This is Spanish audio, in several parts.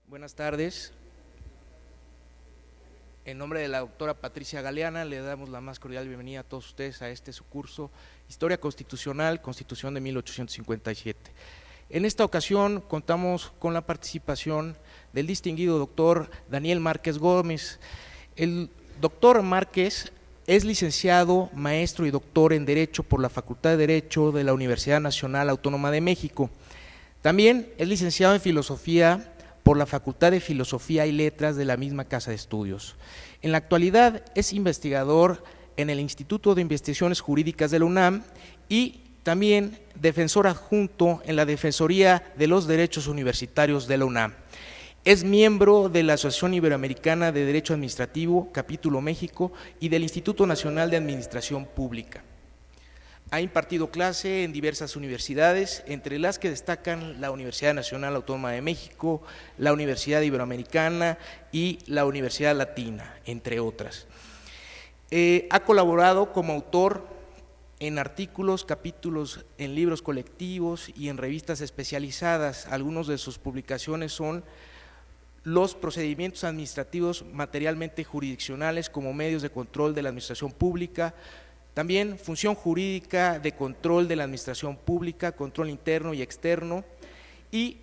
Buenas tardes. En nombre de la doctora Patricia Galeana le damos la más cordial bienvenida a todos ustedes a su curso Historia Constitucional, Constitución de 1857. En esta ocasión contamos con la participación del distinguido doctor Daniel Márquez Gómez. El doctor Márquez es licenciado, maestro y doctor en Derecho por la Facultad de Derecho de la Universidad Nacional Autónoma de México. También es licenciado en Filosofía por la Facultad de Filosofía y Letras de la misma Casa de Estudios. En la actualidad es investigador en el Instituto de Investigaciones Jurídicas de la UNAM y también defensor adjunto en la Defensoría de los Derechos Universitarios de la UNAM. Es miembro de la Asociación Iberoamericana de Derecho Administrativo, Capítulo México, y del Instituto Nacional de Administración Pública. Ha impartido clase en diversas universidades, entre las que destacan la Universidad Nacional Autónoma de México, la Universidad Iberoamericana y la Universidad Latina, entre otras. Ha colaborado como autor en artículos, capítulos en libros colectivos y en revistas especializadas. Algunas de sus publicaciones son Los procedimientos administrativos materialmente jurisdiccionales como medios de control de la administración pública, también Función jurídica de control de la administración pública, control interno y externo, y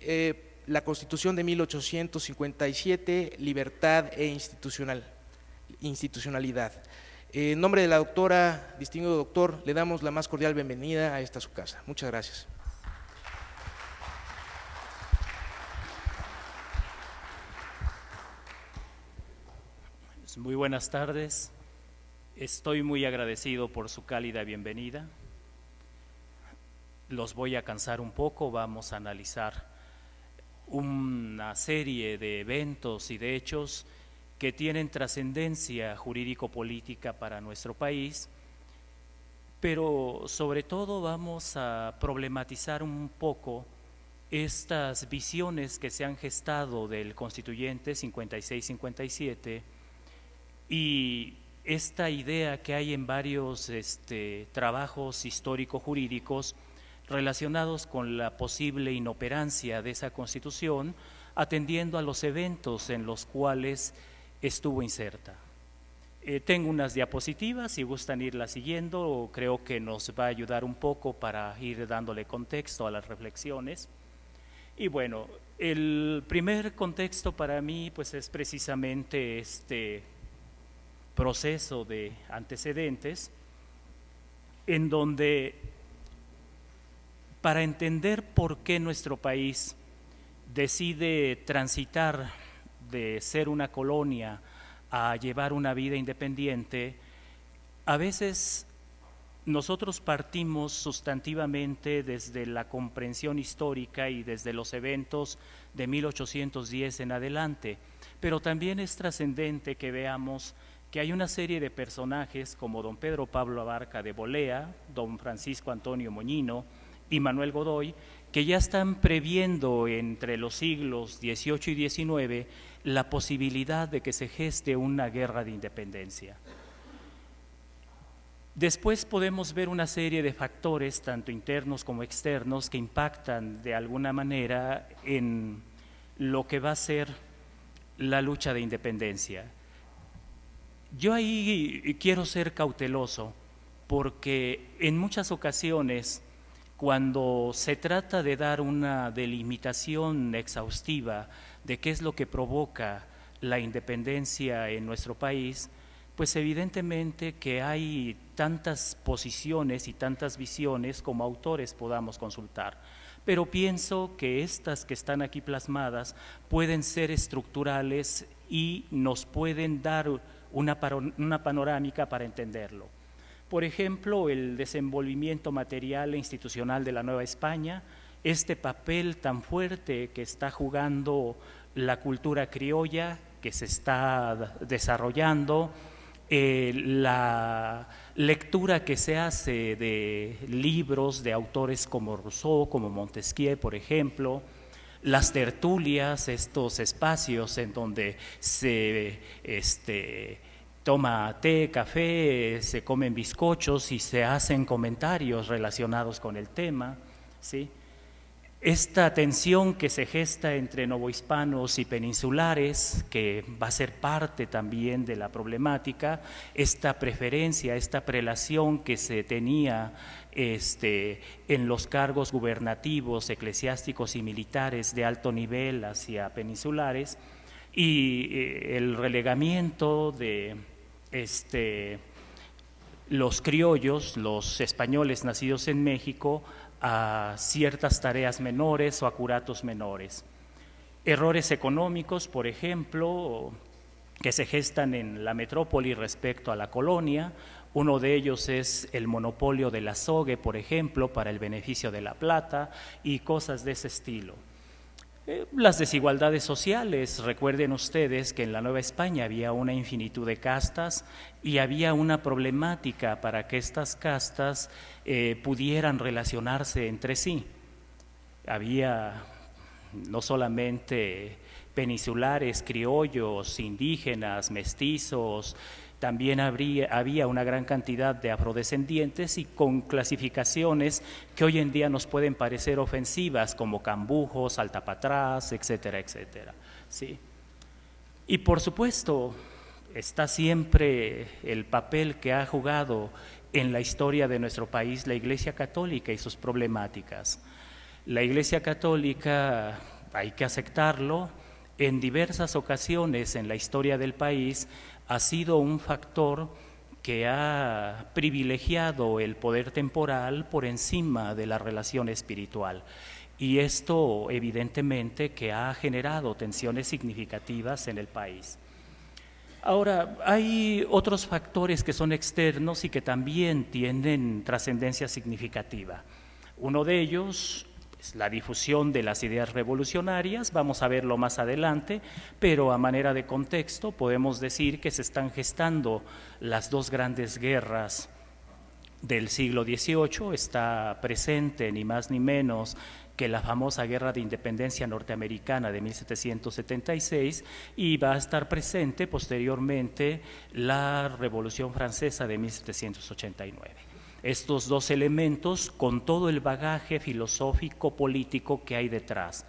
la Constitución de 1857, libertad e institucionalidad. En nombre de la doctora, distinguido doctor, le damos la más cordial bienvenida a esta su casa. Muchas gracias. Muy buenas tardes. Estoy muy agradecido por su cálida bienvenida. Los voy a cansar un poco, vamos a analizar una serie de eventos y de hechos que tienen trascendencia jurídico-política para nuestro país, pero sobre todo vamos a problematizar un poco estas visiones que se han gestado del Constituyente 56-57 y esta idea que hay en varios trabajos histórico-jurídicos relacionados con la posible inoperancia de esa Constitución, atendiendo a los eventos en los cuales estuvo inserta. Tengo unas diapositivas, si gustan irlas siguiendo, creo que nos va a ayudar un poco para ir dándole contexto a las reflexiones. Y bueno, el primer contexto para mí pues es precisamente proceso de antecedentes, en donde para entender por qué nuestro país decide transitar de ser una colonia a llevar una vida independiente, a veces nosotros partimos sustantivamente desde la comprensión histórica y desde los eventos de 1810 en adelante, pero también es trascendente que veamos que hay una serie de personajes como don Pedro Pablo Abarca de Bolea, don Francisco Antonio Moñino y Manuel Godoy, que ya están previendo entre los siglos XVIII y XIX la posibilidad de que se geste una guerra de independencia. Después podemos ver una serie de factores, tanto internos como externos, que impactan de alguna manera en lo que va a ser la lucha de independencia. Yo ahí quiero ser cauteloso porque en muchas ocasiones cuando se trata de dar una delimitación exhaustiva de qué es lo que provoca la independencia en nuestro país, pues evidentemente que hay tantas posiciones y tantas visiones como autores podamos consultar. Pero pienso que estas que están aquí plasmadas pueden ser estructurales y nos pueden dar una panorámica para entenderlo. Por ejemplo, el desenvolvimiento material e institucional de la Nueva España, este papel tan fuerte que está jugando la cultura criolla, que se está desarrollando, la lectura que se hace de libros de autores como Rousseau, como Montesquieu, por ejemplo, las tertulias, estos espacios en donde se toma té, café, se comen bizcochos y se hacen comentarios relacionados con el tema, ¿sí? Esta tensión que se gesta entre novohispanos y peninsulares, que va a ser parte también de la problemática, esta preferencia, esta prelación que se tenía en los cargos gubernativos, eclesiásticos y militares de alto nivel hacia peninsulares, y el relegamiento de los criollos, los españoles nacidos en México, a ciertas tareas menores o a curatos menores. Errores económicos, por ejemplo, que se gestan en la metrópoli respecto a la colonia. Uno de ellos es el monopolio del azogue, por ejemplo, para el beneficio de la plata y cosas de ese estilo. Las desigualdades sociales, recuerden ustedes que en la Nueva España había una infinitud de castas y había una problemática para que estas castas pudieran relacionarse entre sí. Había no solamente peninsulares, criollos, indígenas, mestizos, también había una gran cantidad de afrodescendientes y con clasificaciones que hoy en día nos pueden parecer ofensivas, como cambujos, altapatrás, etcétera, etcétera. ¿Sí? Y por supuesto, está siempre el papel que ha jugado en la historia de nuestro país la Iglesia Católica y sus problemáticas. La Iglesia Católica, hay que aceptarlo, en diversas ocasiones en la historia del país ha sido un factor que ha privilegiado el poder temporal por encima de la relación espiritual. Y esto evidentemente que ha generado tensiones significativas en el país. Ahora, hay otros factores que son externos y que también tienen trascendencia significativa. Uno de ellos es la difusión de las ideas revolucionarias, vamos a verlo más adelante, pero a manera de contexto podemos decir que se están gestando las dos grandes guerras del siglo XVIII. Está presente ni más ni menos que la famosa Guerra de Independencia norteamericana de 1776 y va a estar presente posteriormente la Revolución Francesa de 1789. Estos dos elementos con todo el bagaje filosófico político que hay detrás,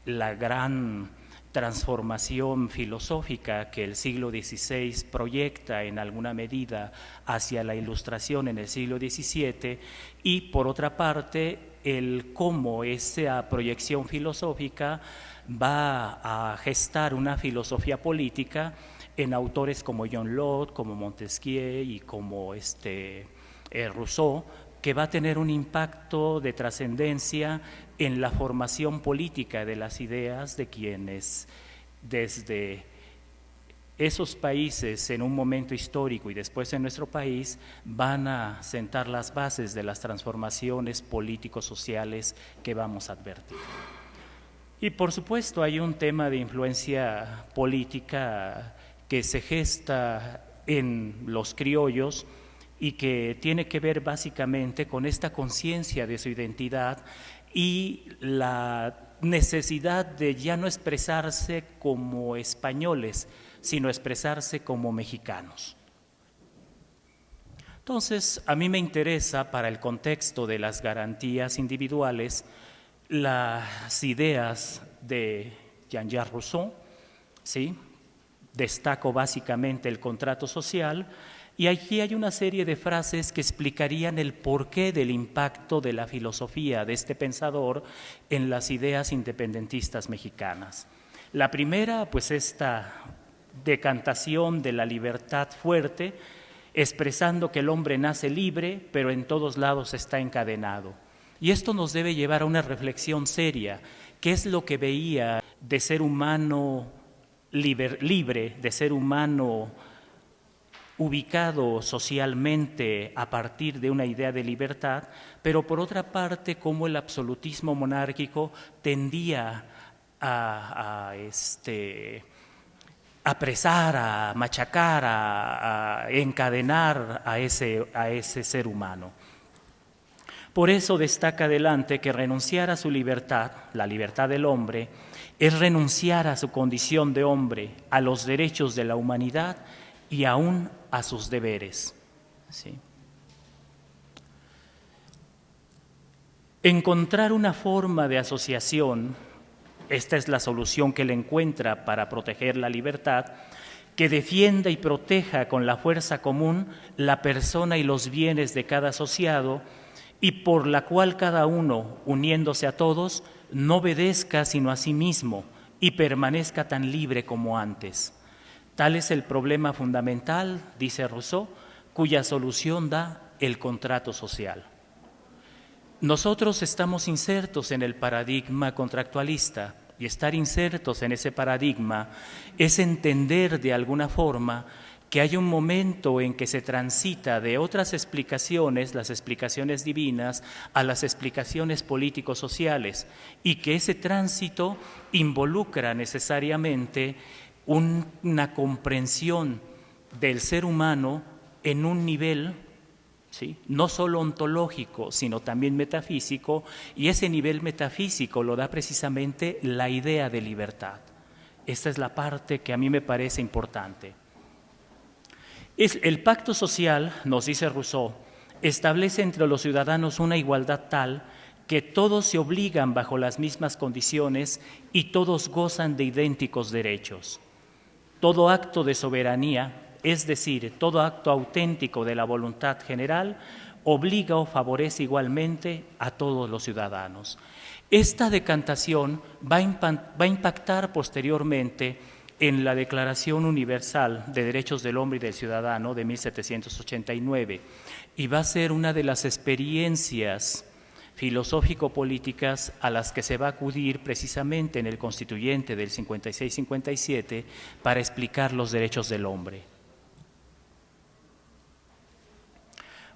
la gran transformación filosófica que el siglo XVI proyecta en alguna medida hacia la Ilustración en el siglo XVII y por otra parte el cómo esa proyección filosófica va a gestar una filosofía política en autores como John Locke, como Montesquieu y como Rousseau, que va a tener un impacto de trascendencia en la formación política de las ideas de quienes desde esos países en un momento histórico y después en nuestro país van a sentar las bases de las transformaciones político-sociales que vamos a advertir. Y por supuesto hay un tema de influencia política que se gesta en los criollos y que tiene que ver básicamente con esta conciencia de su identidad y la necesidad de ya no expresarse como españoles, sino expresarse como mexicanos. Entonces, a mí me interesa para el contexto de las garantías individuales las ideas de Jean-Jacques Rousseau, ¿sí? Destaco básicamente el contrato social. Y aquí hay una serie de frases que explicarían el porqué del impacto de la filosofía de este pensador en las ideas independentistas mexicanas. La primera, pues esta decantación de la libertad fuerte, expresando que el hombre nace libre, pero en todos lados está encadenado. Y esto nos debe llevar a una reflexión seria. ¿Qué es lo que veía de ser humano libre, de ser humano ubicado socialmente a partir de una idea de libertad, pero por otra parte cómo el absolutismo monárquico tendía a apresar, a machacar, a encadenar a ese ser humano. Por eso destaca adelante que renunciar a su libertad, la libertad del hombre, es renunciar a su condición de hombre, a los derechos de la humanidad y aún a sus deberes. ¿Sí? Encontrar una forma de asociación, esta es la solución que él encuentra para proteger la libertad, que defienda y proteja con la fuerza común la persona y los bienes de cada asociado, y por la cual cada uno, uniéndose a todos, no obedezca sino a sí mismo y permanezca tan libre como antes. Tal es el problema fundamental, dice Rousseau, cuya solución da el contrato social. Nosotros estamos insertos en el paradigma contractualista, y estar insertos en ese paradigma es entender de alguna forma que hay un momento en que se transita de otras explicaciones, las explicaciones divinas, a las explicaciones político-sociales, y que ese tránsito involucra necesariamente una comprensión del ser humano en un nivel, ¿sí?, no solo ontológico, sino también metafísico, y ese nivel metafísico lo da precisamente la idea de libertad. Esta es la parte que a mí me parece importante. El pacto social, nos dice Rousseau, establece entre los ciudadanos una igualdad tal que todos se obligan bajo las mismas condiciones y todos gozan de idénticos derechos. Todo acto de soberanía, es decir, todo acto auténtico de la voluntad general, obliga o favorece igualmente a todos los ciudadanos. Esta decantación va a impactar posteriormente en la Declaración Universal de Derechos del Hombre y del Ciudadano de 1789, y va a ser una de las experiencias filosófico-políticas a las que se va a acudir precisamente en el Constituyente del 56-57 para explicar los derechos del hombre.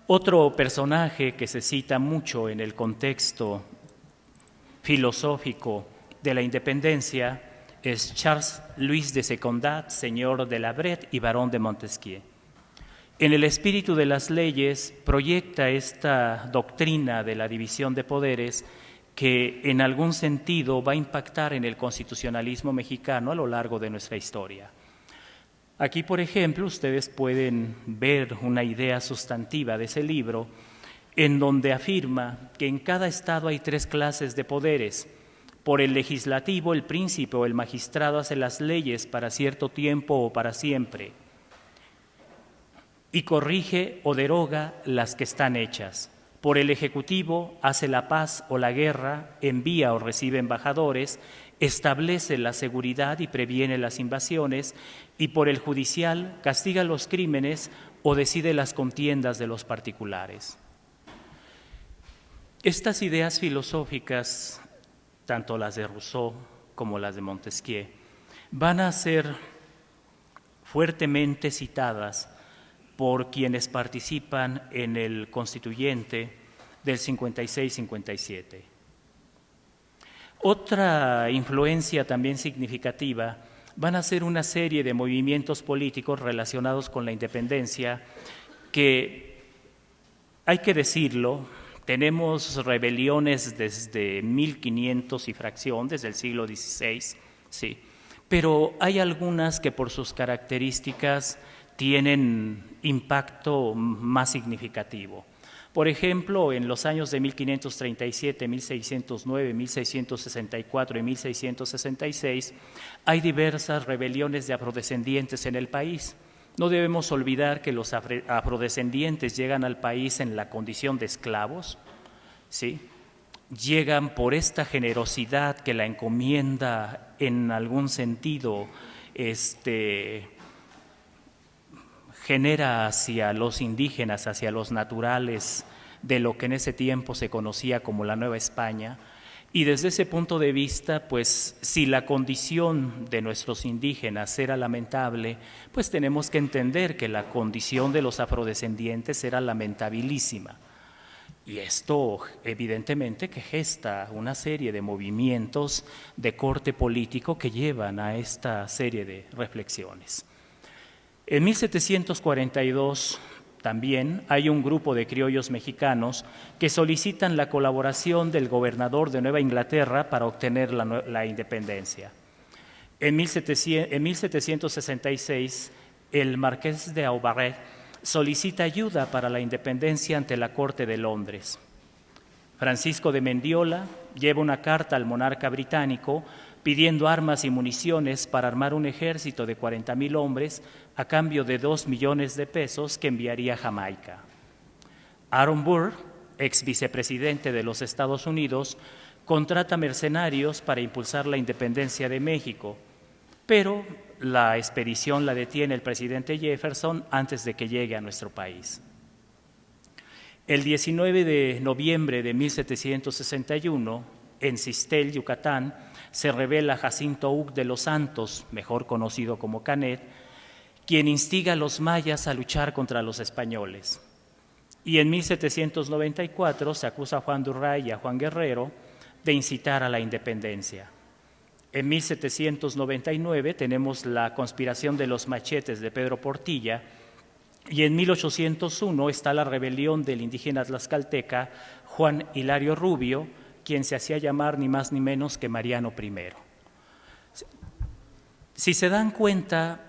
Otro personaje que se cita mucho en el contexto filosófico de la independencia es Charles-Louis de Secondat, señor de la Brette y barón de Montesquieu. En el espíritu de las leyes proyecta esta doctrina de la división de poderes que en algún sentido va a impactar en el constitucionalismo mexicano a lo largo de nuestra historia. Aquí, por ejemplo, ustedes pueden ver una idea sustantiva de ese libro en donde afirma que en cada estado hay 3 clases de poderes. Por el legislativo, el príncipe o el magistrado hace las leyes para cierto tiempo o para siempre y corrige o deroga las que están hechas. Por el ejecutivo hace la paz o la guerra, envía o recibe embajadores, establece la seguridad y previene las invasiones, y por el judicial castiga los crímenes o decide las contiendas de los particulares. Estas ideas filosóficas, tanto las de Rousseau como las de Montesquieu, van a ser fuertemente citadas por quienes participan en el Constituyente del 56-57. Otra influencia también significativa van a ser una serie de movimientos políticos relacionados con la independencia que, hay que decirlo, tenemos rebeliones desde 1500 y fracción, desde el siglo XVI, sí, pero hay algunas que por sus características tienen impacto más significativo. Por ejemplo, en los años de 1537, 1609, 1664 y 1666 hay diversas rebeliones de afrodescendientes en el país. No debemos olvidar que los afrodescendientes llegan al país en la condición de esclavos, ¿sí? Llegan por esta generosidad que la encomienda en algún sentido genera hacia los indígenas, hacia los naturales de lo que en ese tiempo se conocía como la Nueva España. Y desde ese punto de vista, pues si la condición de nuestros indígenas era lamentable, pues tenemos que entender que la condición de los afrodescendientes era lamentabilísima. Y esto evidentemente que gesta una serie de movimientos de corte político que llevan a esta serie de reflexiones. En 1742 también hay un grupo de criollos mexicanos que solicitan la colaboración del gobernador de Nueva Inglaterra para obtener la independencia. En 1766 el marqués de Aubaret solicita ayuda para la independencia ante la Corte de Londres. Francisco de Mendiola lleva una carta al monarca británico pidiendo armas y municiones para armar un ejército de 40,000 hombres a cambio de 2 millones de pesos que enviaría a Jamaica. Aaron Burr, ex vicepresidente de los Estados Unidos, contrata mercenarios para impulsar la independencia de México, pero la expedición la detiene el presidente Jefferson antes de que llegue a nuestro país. El 19 de noviembre de 1761, en Sistel, Yucatán, se revela Jacinto Hug de los Santos, mejor conocido como Canet, quien instiga a los mayas a luchar contra los españoles. Y en 1794 se acusa a Juan Durray y a Juan Guerrero de incitar a la independencia. En 1799 tenemos la conspiración de los machetes de Pedro Portilla, y en 1801 está la rebelión del indígena tlaxcalteca Juan Hilario Rubio, quien se hacía llamar ni más ni menos que Mariano I. Si se dan cuenta,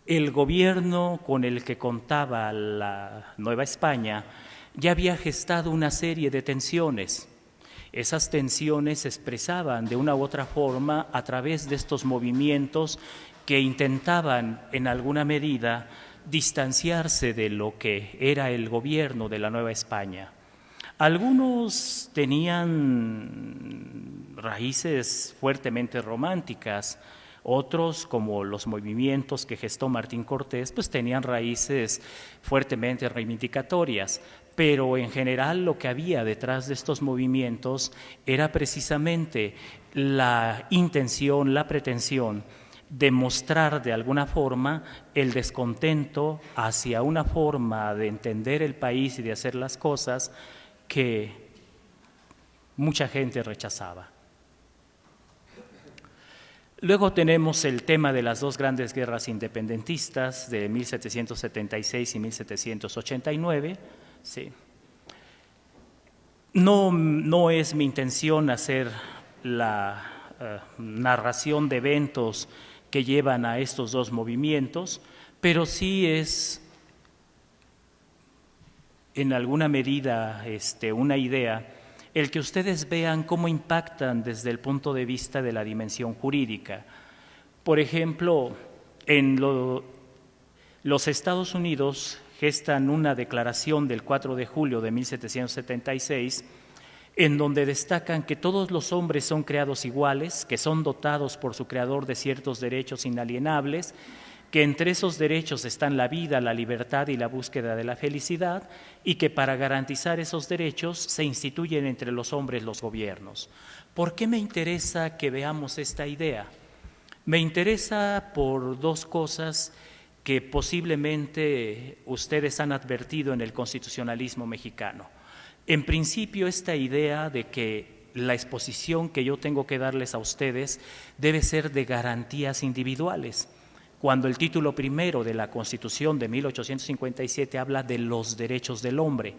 el gobierno con el que contaba la Nueva España ya había gestado una serie de tensiones. Esas tensiones se expresaban de una u otra forma a través de estos movimientos que intentaban, en alguna medida, distanciarse de lo que era el gobierno de la Nueva España. Algunos tenían raíces fuertemente románticas, otros, como los movimientos que gestó Martín Cortés, pues tenían raíces fuertemente reivindicatorias, pero en general lo que había detrás de estos movimientos era precisamente la intención, la pretensión de mostrar de alguna forma el descontento hacia una forma de entender el país y de hacer las cosas que mucha gente rechazaba. Luego tenemos el tema de las dos grandes guerras independentistas de 1776 y 1789. Sí. No es mi intención hacer la narración de eventos que llevan a estos dos movimientos, pero sí es en alguna medida una idea el que ustedes vean cómo impactan desde el punto de vista de la dimensión jurídica. Por ejemplo, en los Estados Unidos gestan una declaración del 4 de julio de 1776 en donde destacan que todos los hombres son creados iguales, que son dotados por su creador de ciertos derechos inalienables, que entre esos derechos están la vida, la libertad y la búsqueda de la felicidad, y que para garantizar esos derechos se instituyen entre los hombres los gobiernos. ¿Por qué me interesa que veamos esta idea? Me interesa por dos cosas que posiblemente ustedes han advertido en el constitucionalismo mexicano. En principio, esta idea de que la exposición que yo tengo que darles a ustedes debe ser de garantías individuales. Cuando el título primero de la Constitución de 1857 habla de los derechos del hombre,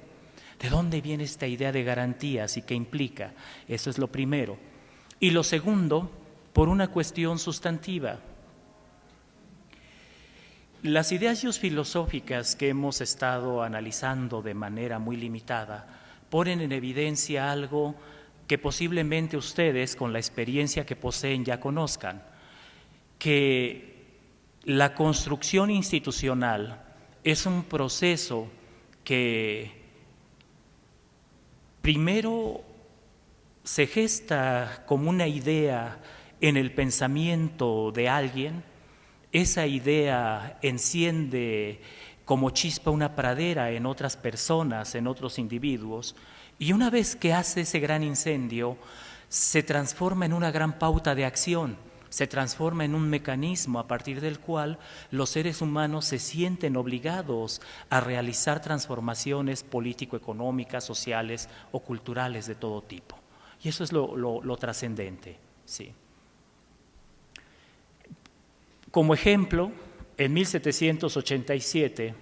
¿de dónde viene esta idea de garantías y qué implica? Eso es lo primero. Y lo segundo, por una cuestión sustantiva. Las ideas filosóficas que hemos estado analizando de manera muy limitada ponen en evidencia algo que posiblemente ustedes, con la experiencia que poseen, ya conozcan, que la construcción institucional es un proceso que primero se gesta como una idea en el pensamiento de alguien, esa idea enciende como chispa una pradera en otras personas, en otros individuos, y una vez que hace ese gran incendio, se transforma en una gran pauta de acción, se transforma en un mecanismo a partir del cual los seres humanos se sienten obligados a realizar transformaciones político-económicas, sociales o culturales de todo tipo. Y eso es lo trascendente, sí. Como ejemplo, en 1787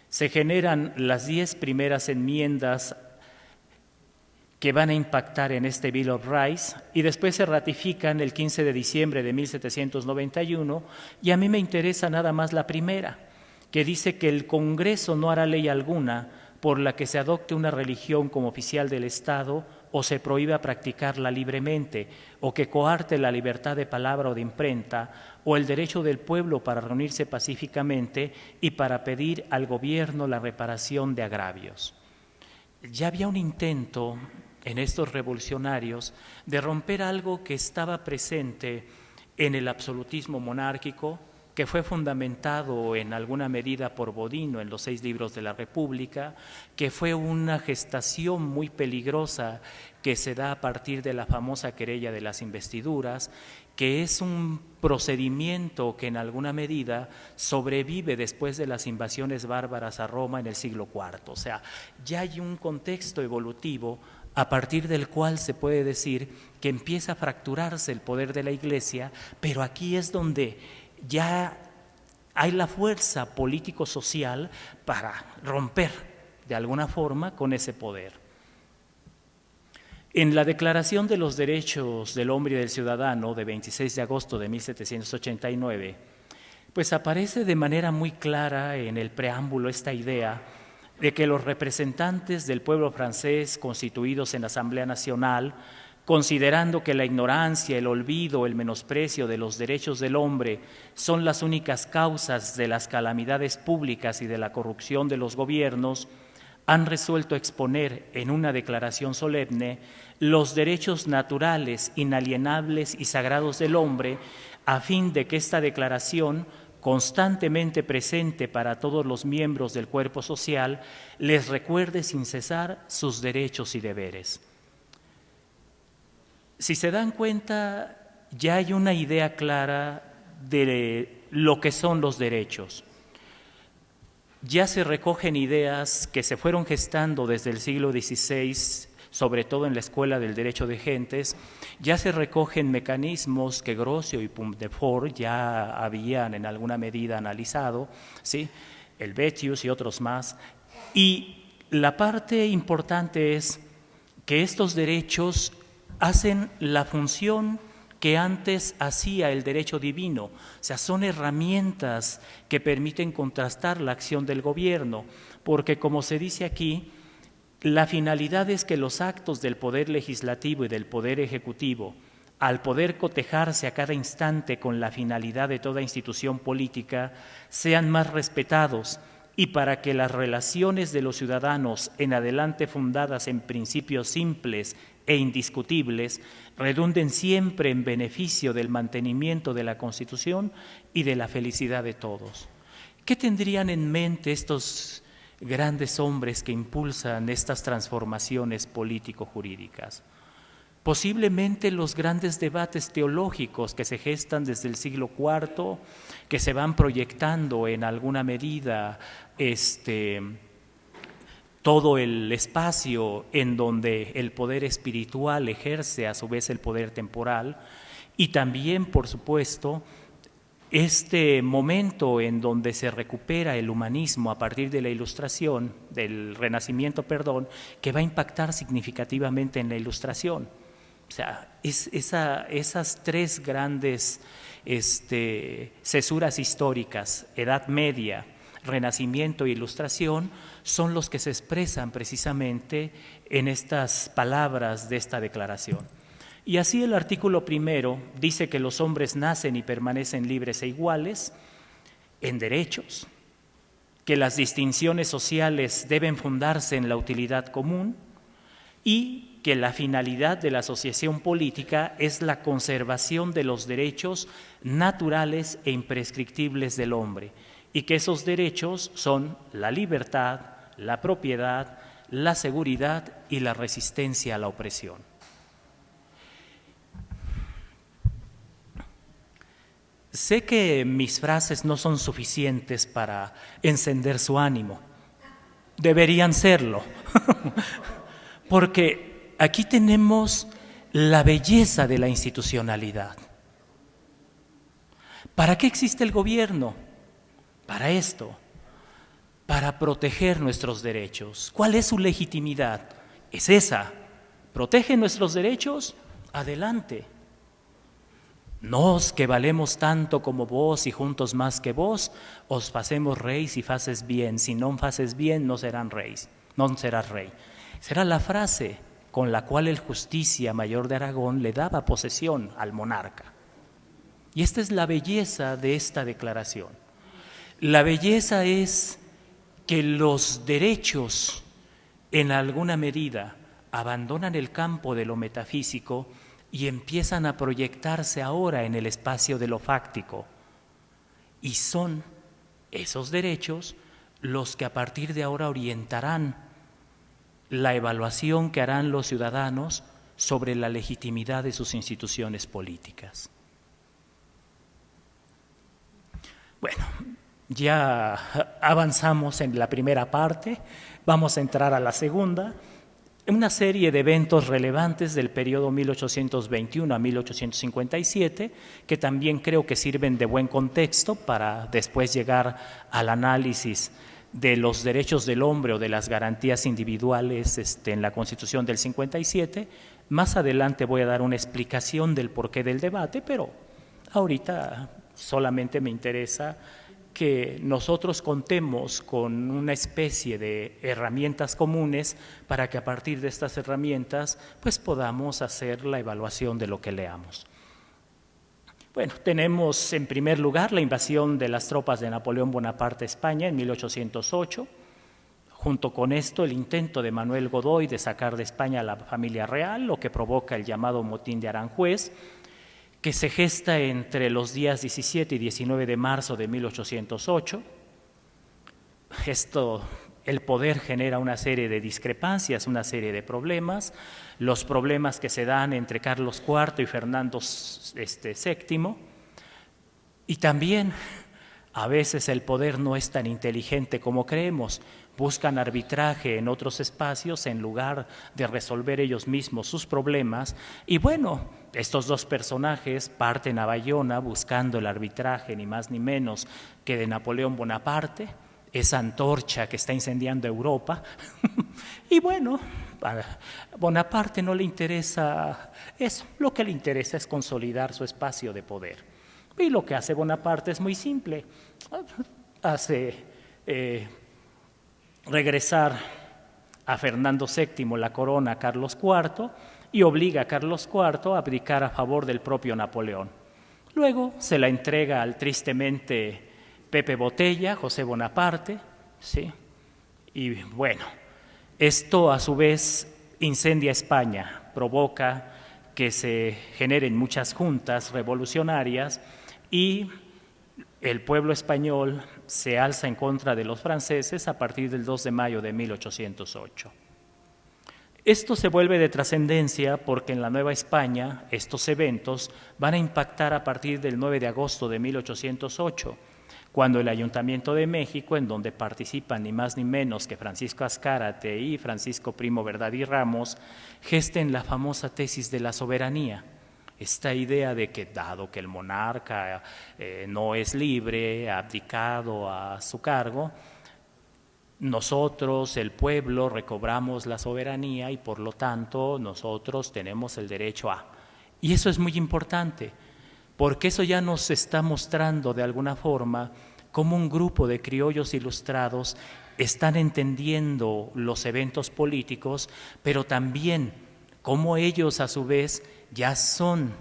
se generan las 10 primeras enmiendas que van a impactar en este Bill of Rights y después se ratifican el 15 de diciembre de 1791 y a mí me interesa nada más la primera, que dice que el Congreso no hará ley alguna por la que se adopte una religión como oficial del Estado o se prohíba practicarla libremente, o que coarte la libertad de palabra o de imprenta, o el derecho del pueblo para reunirse pacíficamente y para pedir al gobierno la reparación de agravios. Ya había un intento en estos revolucionarios de romper algo que estaba presente en el absolutismo monárquico, que fue fundamentado en alguna medida por Bodino en los 6 libros de la República, que fue una gestación muy peligrosa que se da a partir de la famosa querella de las investiduras, que es un procedimiento que en alguna medida sobrevive después de las invasiones bárbaras a Roma en el siglo IV. O sea, ya hay un contexto evolutivo a partir del cual se puede decir que empieza a fracturarse el poder de la Iglesia, pero aquí es donde ya hay la fuerza político-social para romper de alguna forma con ese poder. En la Declaración de los Derechos del Hombre y del Ciudadano de 26 de agosto de 1789, pues aparece de manera muy clara en el preámbulo esta idea de que los representantes del pueblo francés constituidos en la Asamblea Nacional, considerando que la ignorancia, el olvido, el menosprecio de los derechos del hombre son las únicas causas de las calamidades públicas y de la corrupción de los gobiernos, han resuelto exponer en una declaración solemne los derechos naturales, inalienables y sagrados del hombre, a fin de que esta declaración, constantemente presente para todos los miembros del cuerpo social, les recuerde sin cesar sus derechos y deberes. Si se dan cuenta, ya hay una idea clara de lo que son los derechos. Ya se recogen ideas que se fueron gestando desde el siglo XVI, sobre todo en la Escuela del Derecho de Gentes, ya se recogen mecanismos que Grocio y Pumbedefort ya habían en alguna medida analizado, ¿sí? El Betius y otros más, y la parte importante es que estos derechos hacen la función que antes hacía el derecho divino, o sea, son herramientas que permiten contrastar la acción del gobierno, porque como se dice aquí, la finalidad es que los actos del poder legislativo y del poder ejecutivo, al poder cotejarse a cada instante con la finalidad de toda institución política, sean más respetados y para que las relaciones de los ciudadanos en adelante fundadas en principios simples e indiscutibles redunden siempre en beneficio del mantenimiento de la Constitución y de la felicidad de todos. ¿Qué tendrían en mente estos grandes hombres que impulsan estas transformaciones político-jurídicas? Posiblemente los grandes debates teológicos que se gestan desde el siglo IV, que se van proyectando en alguna medida todo el espacio en donde el poder espiritual ejerce a su vez el poder temporal, y también, por supuesto, este momento en donde se recupera el humanismo a partir de la Ilustración, del Renacimiento, que va a impactar significativamente en la Ilustración. O sea, esas 3 grandes cesuras históricas, Edad Media, Renacimiento e Ilustración, son los que se expresan precisamente en estas palabras de esta declaración. Y así el artículo 1 dice que los hombres nacen y permanecen libres e iguales en derechos, que las distinciones sociales deben fundarse en la utilidad común y que la finalidad de la asociación política es la conservación de los derechos naturales e imprescriptibles del hombre, y que esos derechos son la libertad, la propiedad, la seguridad y la resistencia a la opresión. Sé que mis frases no son suficientes para encender su ánimo. Deberían serlo, porque aquí tenemos la belleza de la institucionalidad. ¿Para qué existe el gobierno? Para esto, para proteger nuestros derechos. ¿Cuál es su legitimidad? Es esa, ¿Protegen nuestros derechos? Adelante. Nos que valemos tanto como vos y juntos más que vos, os facemos reis si faces bien. Si non faces bien, no serán reis, non serás rey. Será la frase con la cual el Justicia Mayor de Aragón le daba posesión al monarca. Y esta es la belleza de esta declaración. La belleza es que los derechos, en alguna medida, abandonan el campo de lo metafísico y empiezan a proyectarse ahora en el espacio de lo fáctico. Y son esos derechos los que a partir de ahora orientarán la evaluación que harán los ciudadanos sobre la legitimidad de sus instituciones políticas. Bueno, ya avanzamos en la primera parte, vamos a entrar a la segunda. Una serie de eventos relevantes del periodo 1821 a 1857, que también creo que sirven de buen contexto para después llegar al análisis de los derechos del hombre o de las garantías individuales en la Constitución del 57. Más adelante voy a dar una explicación del porqué del debate, pero ahorita solamente me interesa que nosotros contemos con una especie de herramientas comunes para que a partir de estas herramientas pues podamos hacer la evaluación de lo que leamos. Bueno, tenemos en primer lugar la invasión de las tropas de Napoleón Bonaparte a España en 1808. Junto con esto, el intento de Manuel Godoy de sacar de España a la familia real, lo que provoca el llamado motín de Aranjuez, que se gesta entre los días 17 y 19 de marzo de 1808. El poder genera una serie de discrepancias, una serie de problemas. Los problemas que se dan entre Carlos IV y Fernando VII. Y también, a veces el poder no es tan inteligente como creemos. Buscan arbitraje en otros espacios en lugar de resolver ellos mismos sus problemas. Y bueno, estos dos personajes parten a Bayona buscando el arbitraje, ni más ni menos que de Napoleón Bonaparte, esa antorcha que está incendiando Europa. Y bueno, a Bonaparte no le interesa eso, lo que le interesa es consolidar su espacio de poder. Y lo que hace Bonaparte es muy simple, hace regresar a Fernando VII la corona a Carlos IV y obliga a Carlos IV a abdicar a favor del propio Napoleón. Luego se la entrega al tristemente Pepe Botella, José Bonaparte, ¿sí? Y bueno, esto a su vez incendia España, provoca que se generen muchas juntas revolucionarias y el pueblo español se alza en contra de los franceses a partir del 2 de mayo de 1808. Esto se vuelve de trascendencia porque en la Nueva España estos eventos van a impactar a partir del 9 de agosto de 1808, cuando el Ayuntamiento de México, en donde participan ni más ni menos que Francisco Azcárate y Francisco Primo Verdadí Ramos, gesten la famosa tesis de la soberanía. Esta idea de que dado que el monarca no es libre, ha abdicado a su cargo, nosotros, el pueblo, recobramos la soberanía y por lo tanto nosotros tenemos el derecho a. Y eso es muy importante, porque eso ya nos está mostrando de alguna forma cómo un grupo de criollos ilustrados están entendiendo los eventos políticos, pero también cómo ellos a su vez ya son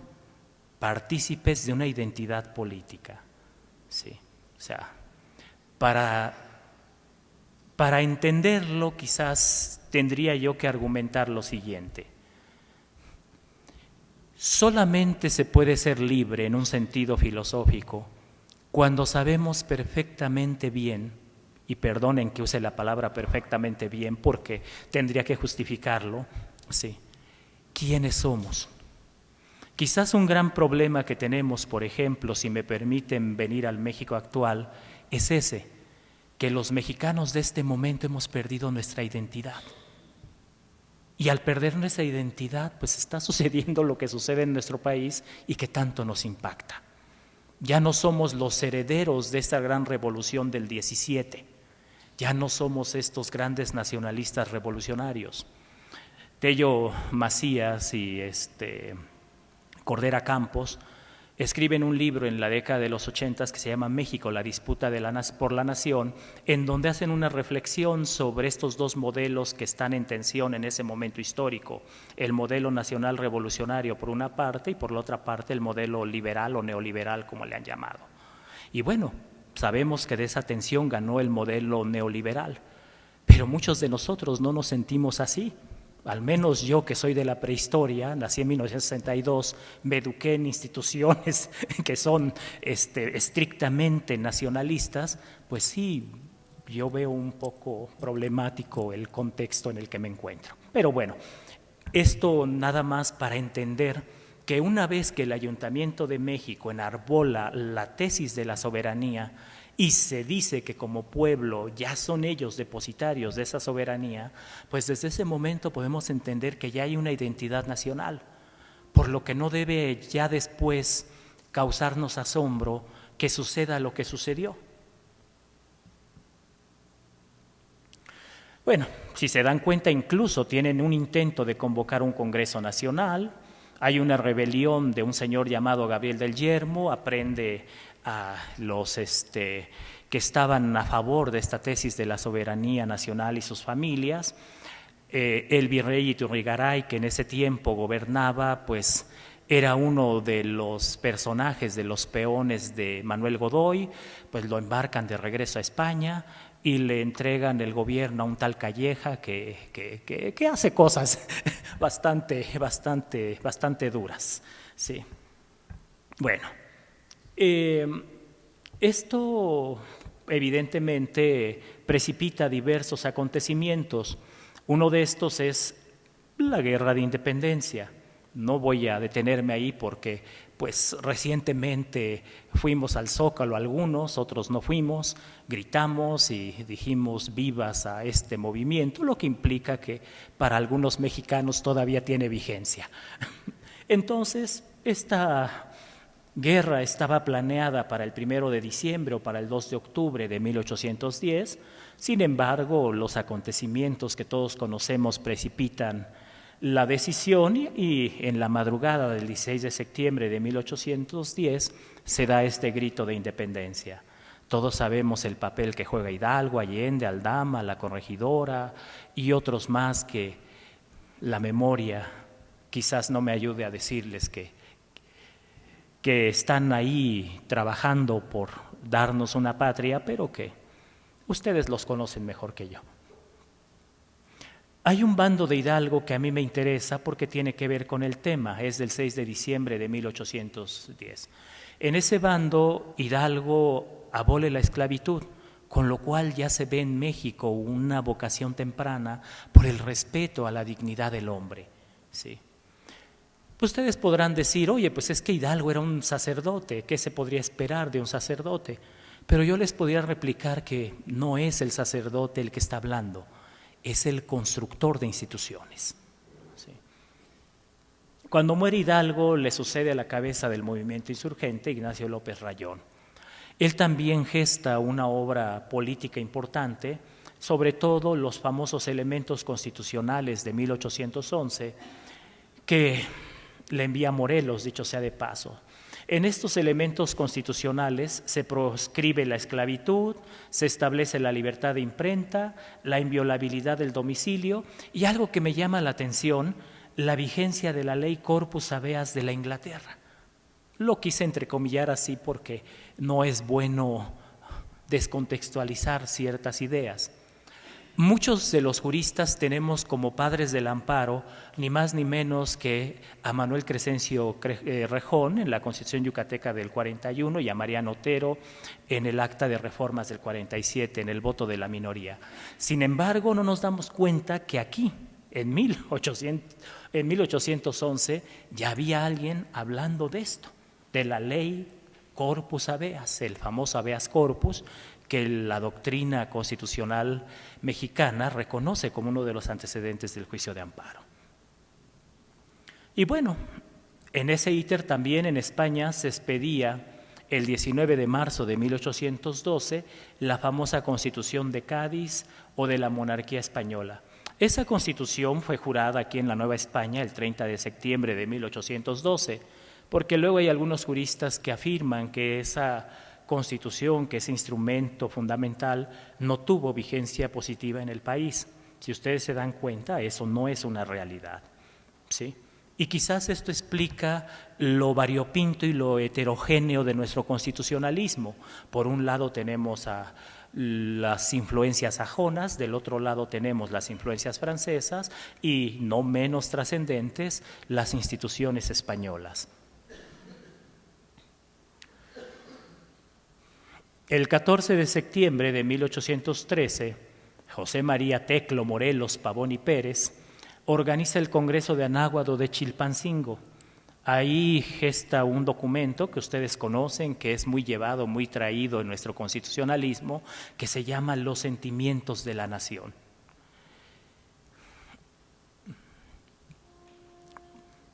partícipes de una identidad política. Sí, o sea, para entenderlo quizás tendría yo que argumentar lo siguiente. Solamente se puede ser libre en un sentido filosófico cuando sabemos perfectamente bien, y perdonen que use la palabra perfectamente bien porque tendría que justificarlo, sí, quiénes somos. Quizás un gran problema que tenemos, por ejemplo, si me permiten venir al México actual, es ese, que los mexicanos de este momento hemos perdido nuestra identidad. Y al perder nuestra identidad, pues está sucediendo lo que sucede en nuestro país y que tanto nos impacta. Ya no somos los herederos de esta gran revolución del 17, ya no somos estos grandes nacionalistas revolucionarios. Tello Macías y Cordera Campos escriben un libro en la década de los 80 que se llama México, la disputa por la nación, en donde hacen una reflexión sobre estos dos modelos que están en tensión en ese momento histórico, el modelo nacional revolucionario por una parte y por la otra parte el modelo liberal o neoliberal, como le han llamado. Y bueno, sabemos que de esa tensión ganó el modelo neoliberal, pero muchos de nosotros no nos sentimos así. Al menos yo, que soy de la prehistoria, nací en 1962, me eduqué en instituciones que son estrictamente nacionalistas, pues sí, yo veo un poco problemático el contexto en el que me encuentro. Pero bueno, esto nada más para entender que una vez que el Ayuntamiento de México enarbola la tesis de la soberanía y se dice que como pueblo ya son ellos depositarios de esa soberanía, pues desde ese momento podemos entender que ya hay una identidad nacional, por lo que no debe ya después causarnos asombro que suceda lo que sucedió. Bueno, si se dan cuenta, incluso tienen un intento de convocar un Congreso Nacional, hay una rebelión de un señor llamado Gabriel del Yermo, aprende a los que estaban a favor de esta tesis de la soberanía nacional y sus familias. El virrey Iturrigaray, que en ese tiempo gobernaba, pues era uno de los personajes, de los peones de Manuel Godoy, pues lo embarcan de regreso a España y le entregan el gobierno a un tal Calleja que hace cosas bastante duras. Sí. Bueno, esto evidentemente precipita diversos acontecimientos. Uno de estos es la Guerra de Independencia. No voy a detenerme ahí porque pues recientemente fuimos al Zócalo algunos, otros no fuimos, gritamos y dijimos vivas a este movimiento, lo que implica que para algunos mexicanos todavía tiene vigencia. Entonces, esta guerra estaba planeada para el 1 de diciembre o para el 2 de octubre de 1810, sin embargo, los acontecimientos que todos conocemos precipitan la decisión y en la madrugada del 16 de septiembre de 1810 se da este grito de independencia. Todos sabemos el papel que juega Hidalgo, Allende, Aldama, la Corregidora y otros más que la memoria quizás no me ayude a decirles que están ahí trabajando por darnos una patria, pero que ustedes los conocen mejor que yo. Hay un bando de Hidalgo que a mí me interesa porque tiene que ver con el tema, es del 6 de diciembre de 1810. En ese bando, Hidalgo abole la esclavitud, con lo cual ya se ve en México una vocación temprana por el respeto a la dignidad del hombre. ¿Sí? Ustedes podrán decir, oye, pues es que Hidalgo era un sacerdote, ¿qué se podría esperar de un sacerdote? Pero yo les podría replicar que no es el sacerdote el que está hablando, es el constructor de instituciones. ¿Sí? Cuando muere Hidalgo, le sucede a la cabeza del movimiento insurgente Ignacio López Rayón. Él también gesta una obra política importante, sobre todo los famosos elementos constitucionales de 1811, que le envía Morelos, dicho sea de paso. En estos elementos constitucionales se proscribe la esclavitud, se establece la libertad de imprenta, la inviolabilidad del domicilio y algo que me llama la atención, la vigencia de la ley Corpus Habeas de la Inglaterra. Lo quise entrecomillar así porque no es bueno descontextualizar ciertas ideas. Muchos de los juristas tenemos como padres del amparo ni más ni menos que a Manuel Crescencio Rejón en la Constitución Yucateca del 41 y a Mariano Otero en el Acta de Reformas del 47, en el voto de la minoría. Sin embargo, no nos damos cuenta que aquí, en 1811, ya había alguien hablando de esto, de la ley Corpus Habeas, el famoso Habeas Corpus, que la doctrina constitucional mexicana reconoce como uno de los antecedentes del juicio de amparo. Y bueno, en ese íter también en España se expedía el 19 de marzo de 1812 la famosa Constitución de Cádiz o de la monarquía española. Esa Constitución fue jurada aquí en la Nueva España el 30 de septiembre de 1812, porque luego hay algunos juristas que afirman que esa Constitución, que ese instrumento fundamental, no tuvo vigencia positiva en el país. Si ustedes se dan cuenta, eso no es una realidad, ¿sí? Y quizás esto explica lo variopinto y lo heterogéneo de nuestro constitucionalismo. Por un lado tenemos a las influencias sajonas, del otro lado tenemos las influencias francesas y, no menos trascendentes, las instituciones españolas. El 14 de septiembre de 1813, José María Teclo Morelos Pavón y Pérez organiza el Congreso de Anáhuac de Chilpancingo. Ahí gesta un documento que ustedes conocen, que es muy llevado, muy traído en nuestro constitucionalismo, que se llama Los Sentimientos de la Nación.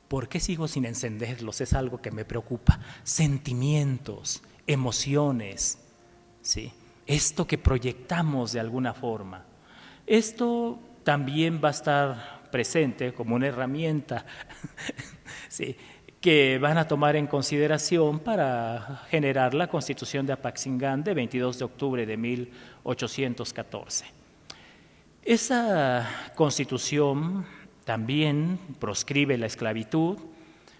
¿Por qué sigo sin encenderlos? Es algo que me preocupa. Sentimientos, emociones, ¿sí? Esto que proyectamos de alguna forma. Esto también va a estar presente como una herramienta, ¿sí?, que van a tomar en consideración para generar la Constitución de Apaxingán de 22 de octubre de 1814. Esa Constitución también proscribe la esclavitud,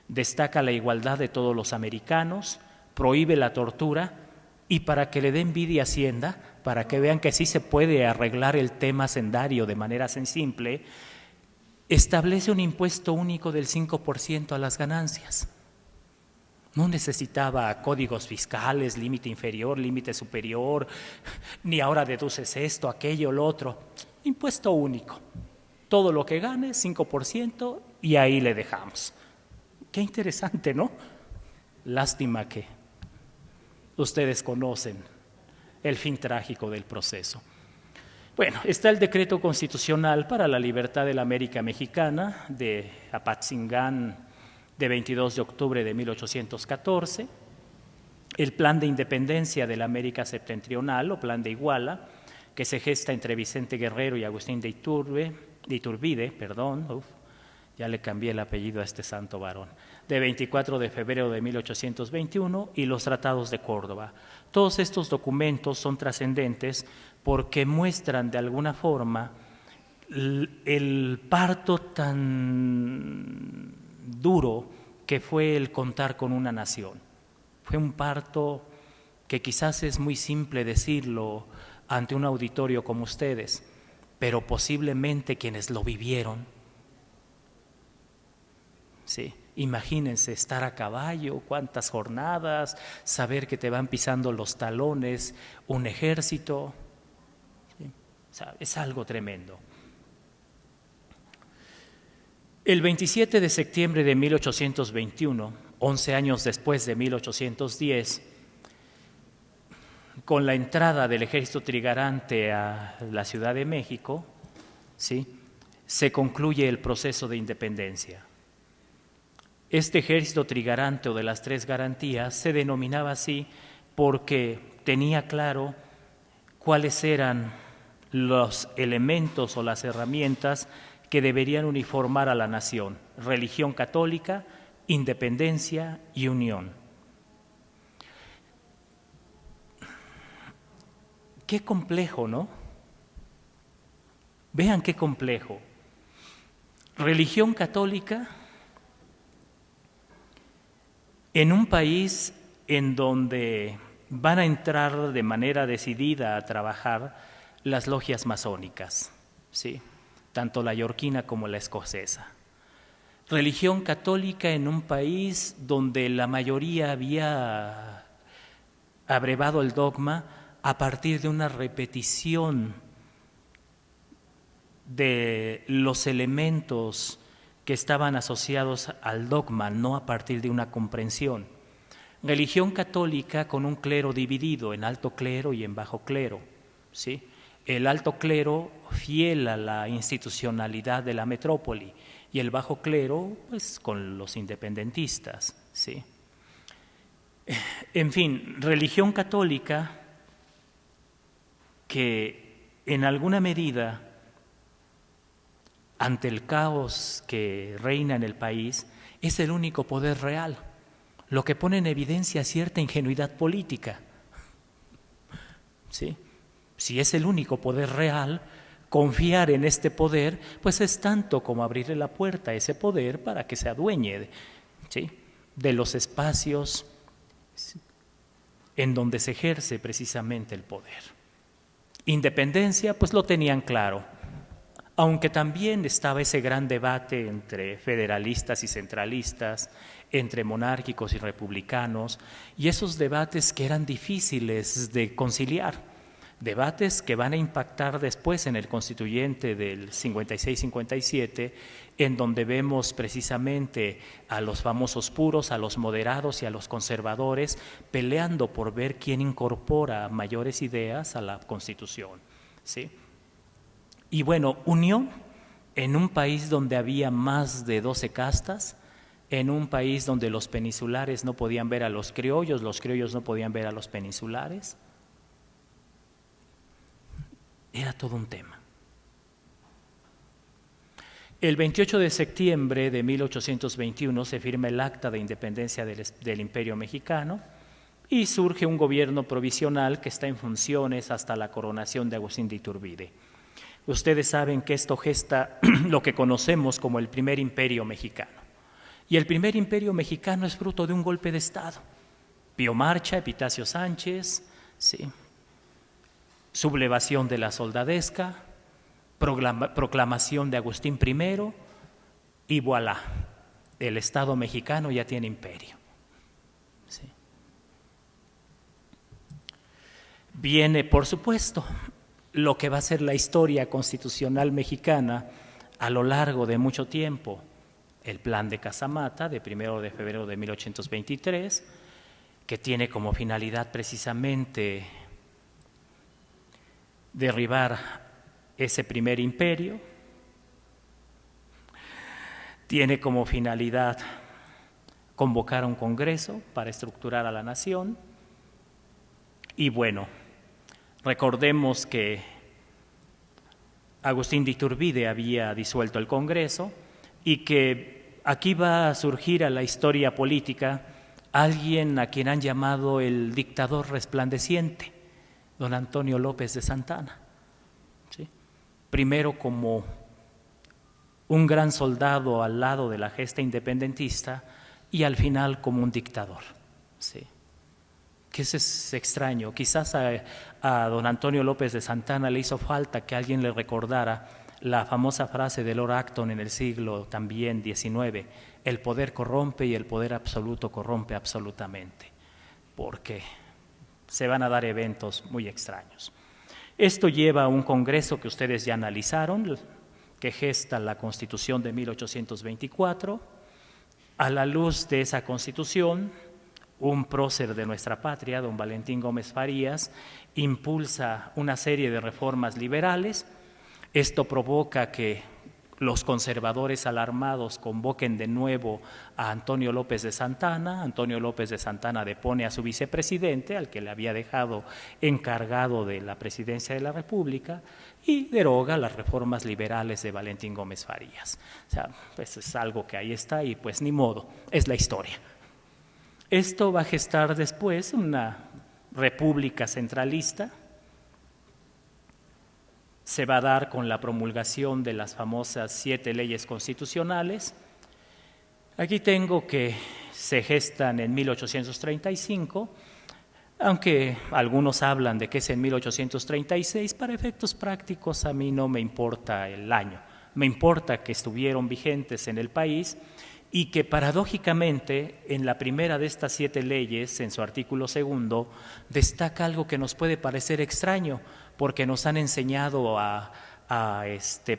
destaca la igualdad de todos los americanos, prohíbe la tortura y, para que le dé envidia a Hacienda, para que vean que sí se puede arreglar el tema hacendario de manera simple, establece un impuesto único del 5% a las ganancias. No necesitaba códigos fiscales, límite inferior, límite superior, ni ahora deduces esto, aquello, lo otro. Impuesto único. Todo lo que gane, 5%, y ahí le dejamos. Qué interesante, ¿no? Lástima que ustedes conocen el fin trágico del proceso. Bueno, está el Decreto Constitucional para la Libertad de la América Mexicana de Apatzingán de 22 de octubre de 1814, el Plan de Independencia de la América Septentrional o Plan de Iguala, que se gesta entre Vicente Guerrero y Agustín de Iturbide, ya le cambié el apellido a este santo varón, de 24 de febrero de 1821, y los Tratados de Córdoba. Todos estos documentos son trascendentes porque muestran de alguna forma el parto tan duro que fue el contar con una nación. Fue un parto que quizás es muy simple decirlo ante un auditorio como ustedes, pero posiblemente quienes lo vivieron, sí, imagínense estar a caballo, cuántas jornadas, saber que te van pisando los talones, un ejército, ¿sí? O sea, es algo tremendo. El 27 de septiembre de 1821, 11 años después de 1810, con la entrada del ejército trigarante a la Ciudad de México, ¿sí?, se concluye el proceso de independencia. Este ejército trigarante o de las tres garantías se denominaba así porque tenía claro cuáles eran los elementos o las herramientas que deberían uniformar a la nación: religión católica, independencia y unión. Qué complejo, ¿no? Vean qué complejo. Religión católica en un país en donde van a entrar de manera decidida a trabajar las logias masónicas, ¿sí?, tanto la yorquina como la escocesa. Religión católica en un país donde la mayoría había abrevado el dogma a partir de una repetición de los elementos que estaban asociados al dogma, no a partir de una comprensión. Religión católica con un clero dividido en alto clero y en bajo clero, ¿sí? El alto clero fiel a la institucionalidad de la metrópoli y el bajo clero pues con los independentistas, ¿sí? En fin, religión católica que en alguna medida ante el caos que reina en el país, es el único poder real, lo que pone en evidencia cierta ingenuidad política. ¿Sí? Si es el único poder real, confiar en este poder, pues es tanto como abrirle la puerta a ese poder para que se adueñe ¿sí? de los espacios en donde se ejerce precisamente el poder. Independencia, pues lo tenían claro, aunque también estaba ese gran debate entre federalistas y centralistas, entre monárquicos y republicanos, y esos debates que eran difíciles de conciliar, debates que van a impactar después en el constituyente del 56-57, en donde vemos precisamente a los famosos puros, a los moderados y a los conservadores peleando por ver quién incorpora mayores ideas a la Constitución, ¿sí? Y bueno, unió en un país donde había más de 12 castas, en un país donde los peninsulares no podían ver a los criollos no podían ver a los peninsulares. Era todo un tema. El 28 de septiembre de 1821 se firma el Acta de Independencia del Imperio Mexicano y surge un gobierno provisional que está en funciones hasta la coronación de Agustín de Iturbide. Ustedes saben que esto gesta lo que conocemos como el primer imperio mexicano. Y el primer imperio mexicano es fruto de un golpe de Estado. Pío Marcha, Epitacio Sánchez, ¿sí? Sublevación de la soldadesca, proclamación de Agustín I y voilà, el Estado mexicano ya tiene imperio. ¿Sí? Viene, por supuesto, lo que va a ser la historia constitucional mexicana a lo largo de mucho tiempo, el Plan de Casamata de 1 de febrero de 1823, que tiene como finalidad precisamente derribar ese primer imperio, tiene como finalidad convocar a un congreso para estructurar a la nación y bueno, recordemos que Agustín de Iturbide había disuelto el Congreso y que aquí va a surgir a la historia política alguien a quien han llamado el dictador resplandeciente, don Antonio López de Santana. ¿Sí? Primero como un gran soldado al lado de la gesta independentista y al final como un dictador. ¿Sí? Que eso es extraño. Quizás a don Antonio López de Santana le hizo falta que alguien le recordara la famosa frase de Lord Acton en el siglo también XIX: el poder corrompe y el poder absoluto corrompe absolutamente, porque se van a dar eventos muy extraños. Esto lleva a un congreso que ustedes ya analizaron, que gesta la Constitución de 1824. A la luz de esa Constitución, un prócer de nuestra patria, don Valentín Gómez Farías, impulsa una serie de reformas liberales. Esto provoca que los conservadores alarmados convoquen de nuevo a Antonio López de Santana. Antonio López de Santana depone a su vicepresidente, al que le había dejado encargado de la presidencia de la República, y deroga las reformas liberales de Valentín Gómez Farías. O sea, pues es algo que ahí está y pues ni modo, es la historia. Esto va a gestar después una república centralista. Se va a dar con la promulgación de las famosas 7 leyes constitucionales. Aquí tengo que se gestan en 1835, aunque algunos hablan de que es en 1836, para efectos prácticos a mí no me importa el año, me importa que estuvieron vigentes en el país y que paradójicamente en la primera de estas 7 leyes, en su artículo 2, destaca algo que nos puede parecer extraño, porque nos han enseñado a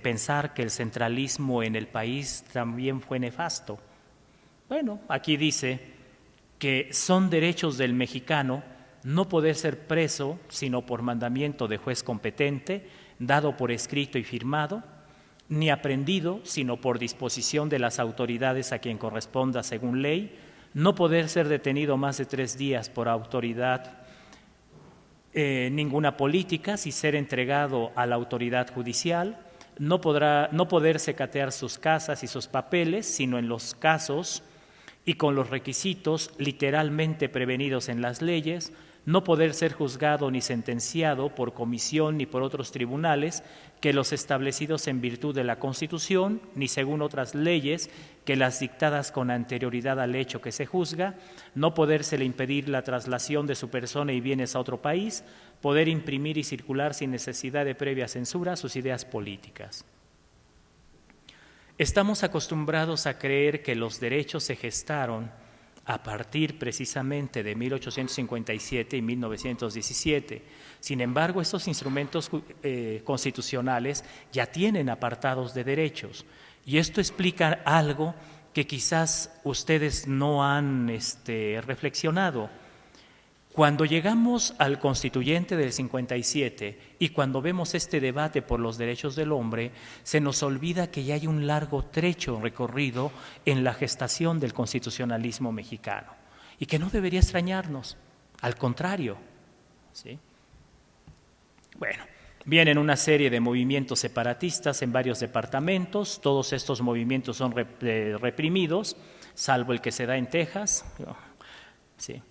pensar que el centralismo en el país también fue nefasto. Bueno, aquí dice que son derechos del mexicano no poder ser preso sino por mandamiento de juez competente, dado por escrito y firmado, ni aprendido sino por disposición de las autoridades a quien corresponda según ley, no poder ser detenido más de 3 días por autoridad ninguna política, si ser entregado a la autoridad judicial, no poderse catear sus casas y sus papeles, sino en los casos y con los requisitos literalmente prevenidos en las leyes, no poder ser juzgado ni sentenciado por comisión ni por otros tribunales que los establecidos en virtud de la Constitución, ni según otras leyes que las dictadas con anterioridad al hecho que se juzga, no podérsele impedir la traslación de su persona y bienes a otro país, poder imprimir y circular sin necesidad de previa censura sus ideas políticas. Estamos acostumbrados a creer que los derechos se gestaron a partir precisamente de 1857 y 1917. Sin embargo, estos instrumentos constitucionales ya tienen apartados de derechos, y esto explica algo que quizás ustedes no han reflexionado. Cuando llegamos al Constituyente del 57 y cuando vemos este debate por los derechos del hombre, se nos olvida que ya hay un largo trecho recorrido en la gestación del constitucionalismo mexicano y que no debería extrañarnos, al contrario, ¿sí? Bueno, vienen una serie de movimientos separatistas en varios departamentos, todos estos movimientos son reprimidos, salvo el que se da en Texas, ¿sí?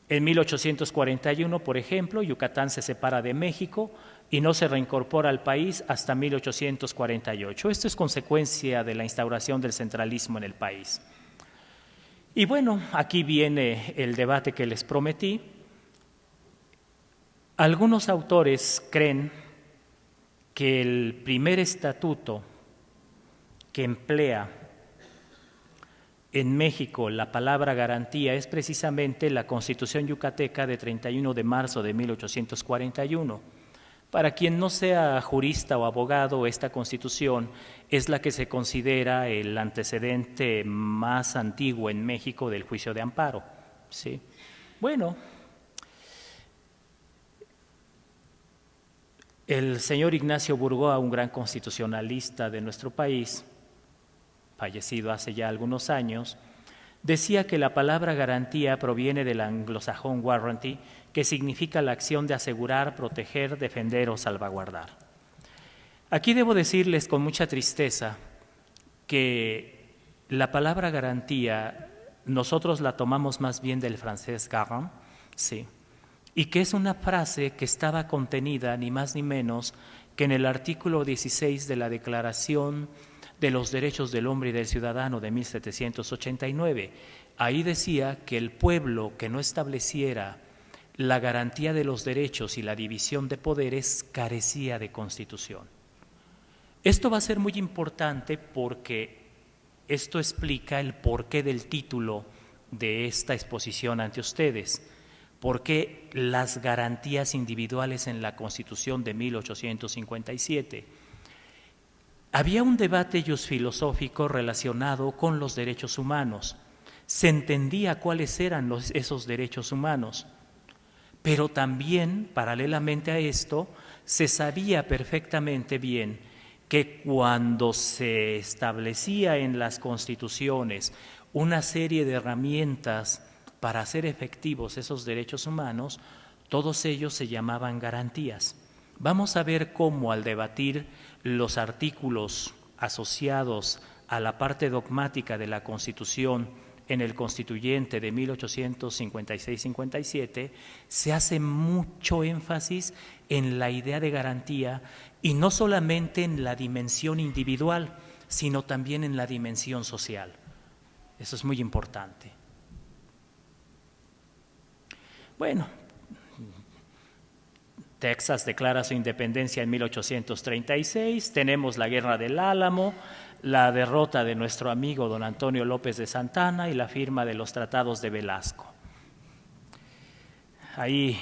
En 1841, por ejemplo, Yucatán se separa de México y no se reincorpora al país hasta 1848. Esto es consecuencia de la instauración del centralismo en el país. Y bueno, aquí viene el debate que les prometí. Algunos autores creen que el primer estatuto que emplea en México la palabra garantía es precisamente la Constitución yucateca de 31 de marzo de 1841. Para quien no sea jurista o abogado, esta Constitución es la que se considera el antecedente más antiguo en México del juicio de amparo, ¿sí? Bueno, el señor Ignacio Burgoa, un gran constitucionalista de nuestro país, fallecido hace ya algunos años, decía que la palabra garantía proviene del anglosajón warranty, que significa la acción de asegurar, proteger, defender o salvaguardar. Aquí debo decirles con mucha tristeza que la palabra garantía nosotros la tomamos más bien del francés garant, sí, y que es una frase que estaba contenida ni más ni menos que en el artículo 16 de la Declaración de los Derechos del Hombre y del Ciudadano de 1789. Ahí decía que el pueblo que no estableciera la garantía de los derechos y la división de poderes carecía de constitución. Esto va a ser muy importante porque esto explica el porqué del título de esta exposición ante ustedes. ¿Por qué las garantías individuales en la Constitución de 1857? Había un debate filosófico relacionado con los derechos humanos. Se entendía cuáles eran esos derechos humanos, pero también, paralelamente a esto, se sabía perfectamente bien que cuando se establecía en las constituciones una serie de herramientas para hacer efectivos esos derechos humanos, todos ellos se llamaban garantías. Vamos a ver cómo al debatir los artículos asociados a la parte dogmática de la Constitución en el Constituyente de 1856-57, se hace mucho énfasis en la idea de garantía y no solamente en la dimensión individual, sino también en la dimensión social. Eso es muy importante. Bueno, Texas declara su independencia en 1836, tenemos la Guerra del Álamo, la derrota de nuestro amigo don Antonio López de Santana y la firma de los tratados de Velasco. Ahí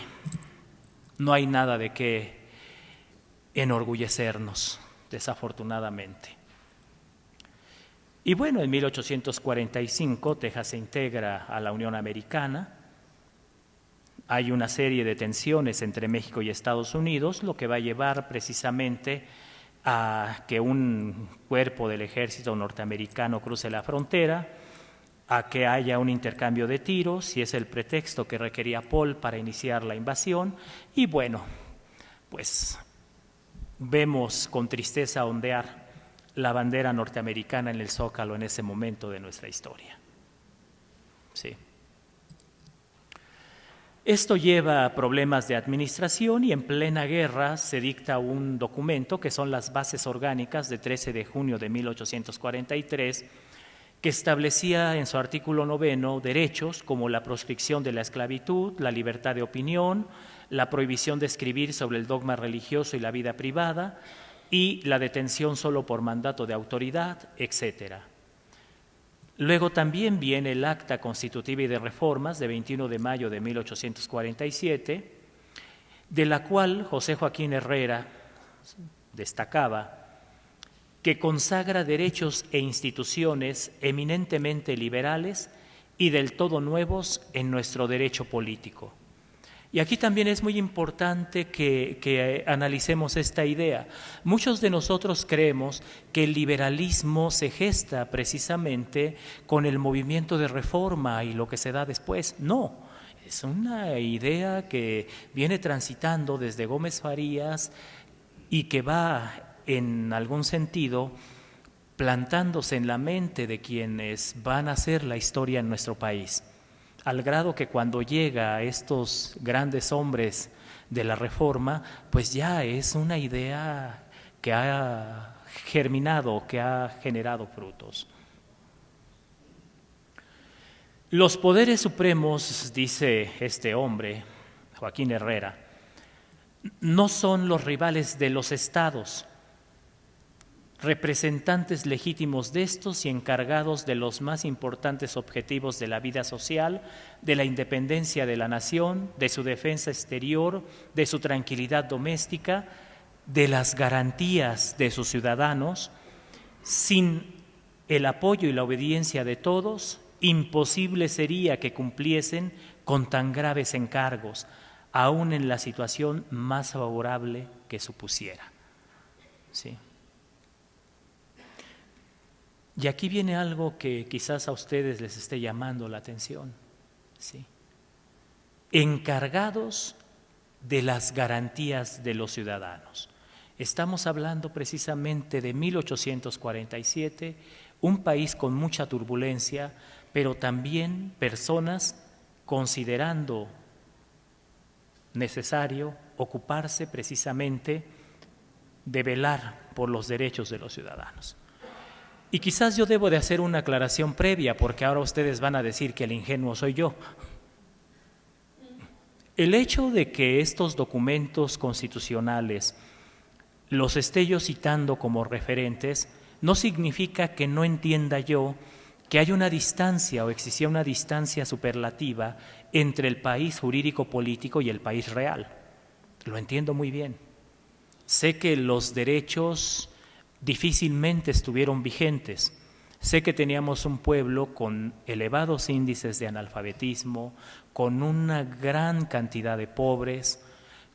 no hay nada de qué enorgullecernos, desafortunadamente. Y bueno, en 1845 Texas se integra a la Unión Americana. Hay una serie de tensiones entre México y Estados Unidos, lo que va a llevar precisamente a que un cuerpo del ejército norteamericano cruce la frontera, a que haya un intercambio de tiros, y es el pretexto que requería Paul para iniciar la invasión. Y bueno, pues vemos con tristeza ondear la bandera norteamericana en el Zócalo en ese momento de nuestra historia. Sí. Esto lleva a problemas de administración y en plena guerra se dicta un documento que son las bases orgánicas de 13 de junio de 1843 que establecía en su artículo 9 derechos como la proscripción de la esclavitud, la libertad de opinión, la prohibición de escribir sobre el dogma religioso y la vida privada y la detención solo por mandato de autoridad, etc. Luego también viene el Acta Constitutiva y de Reformas de 21 de mayo de 1847, de la cual José Joaquín Herrera destacaba que consagra derechos e instituciones eminentemente liberales y del todo nuevos en nuestro derecho político. Y aquí también es muy importante que analicemos esta idea. Muchos de nosotros creemos que el liberalismo se gesta precisamente con el movimiento de reforma y lo que se da después. No, es una idea que viene transitando desde Gómez Farías y que va en algún sentido plantándose en la mente de quienes van a hacer la historia en nuestro país, al grado que cuando llega a estos grandes hombres de la Reforma, pues ya es una idea que ha germinado, que ha generado frutos. Los poderes supremos, dice este hombre, Joaquín Herrera, no son los rivales de los estados, representantes legítimos de estos y encargados de los más importantes objetivos de la vida social, de la independencia de la nación, de su defensa exterior, de su tranquilidad doméstica, de las garantías de sus ciudadanos. Sin el apoyo y la obediencia de todos, imposible sería que cumpliesen con tan graves encargos, aún en la situación más favorable que supusiera. Sí. Y aquí viene algo que quizás a ustedes les esté llamando la atención, ¿sí? Encargados de las garantías de los ciudadanos. Estamos hablando precisamente de 1847, un país con mucha turbulencia, pero también personas considerando necesario ocuparse precisamente de velar por los derechos de los ciudadanos. Y quizás yo debo de hacer una aclaración previa, porque ahora ustedes van a decir que el ingenuo soy yo. El hecho de que estos documentos constitucionales los esté yo citando como referentes no significa que no entienda yo que hay una distancia o existía una distancia superlativa entre el país jurídico-político y el país real. Lo entiendo muy bien. Sé que los derechos difícilmente estuvieron vigentes. Sé que teníamos un pueblo con elevados índices de analfabetismo, con una gran cantidad de pobres,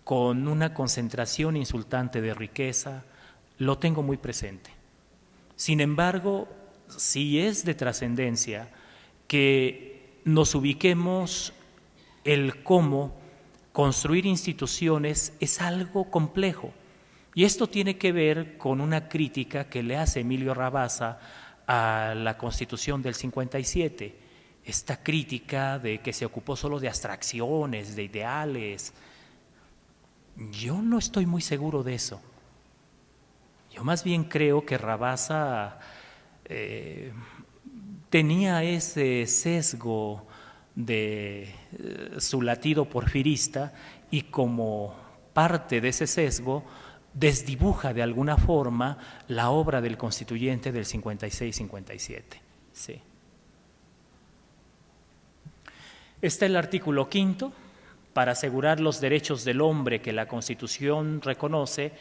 con una concentración insultante de riqueza. Lo tengo muy presente. Sin embargo, sí es de trascendencia que nos ubiquemos el cómo construir instituciones es algo complejo. Y esto tiene que ver con una crítica que le hace Emilio Rabasa a la Constitución del 57, esta crítica de que se ocupó solo de abstracciones, de ideales. Yo no estoy muy seguro de eso. Yo más bien creo que Rabasa tenía ese sesgo de su latido porfirista y como parte de ese sesgo desdibuja de alguna forma la obra del constituyente del 56-57. Sí. Está el artículo 5, para asegurar los derechos del hombre que la Constitución reconoce,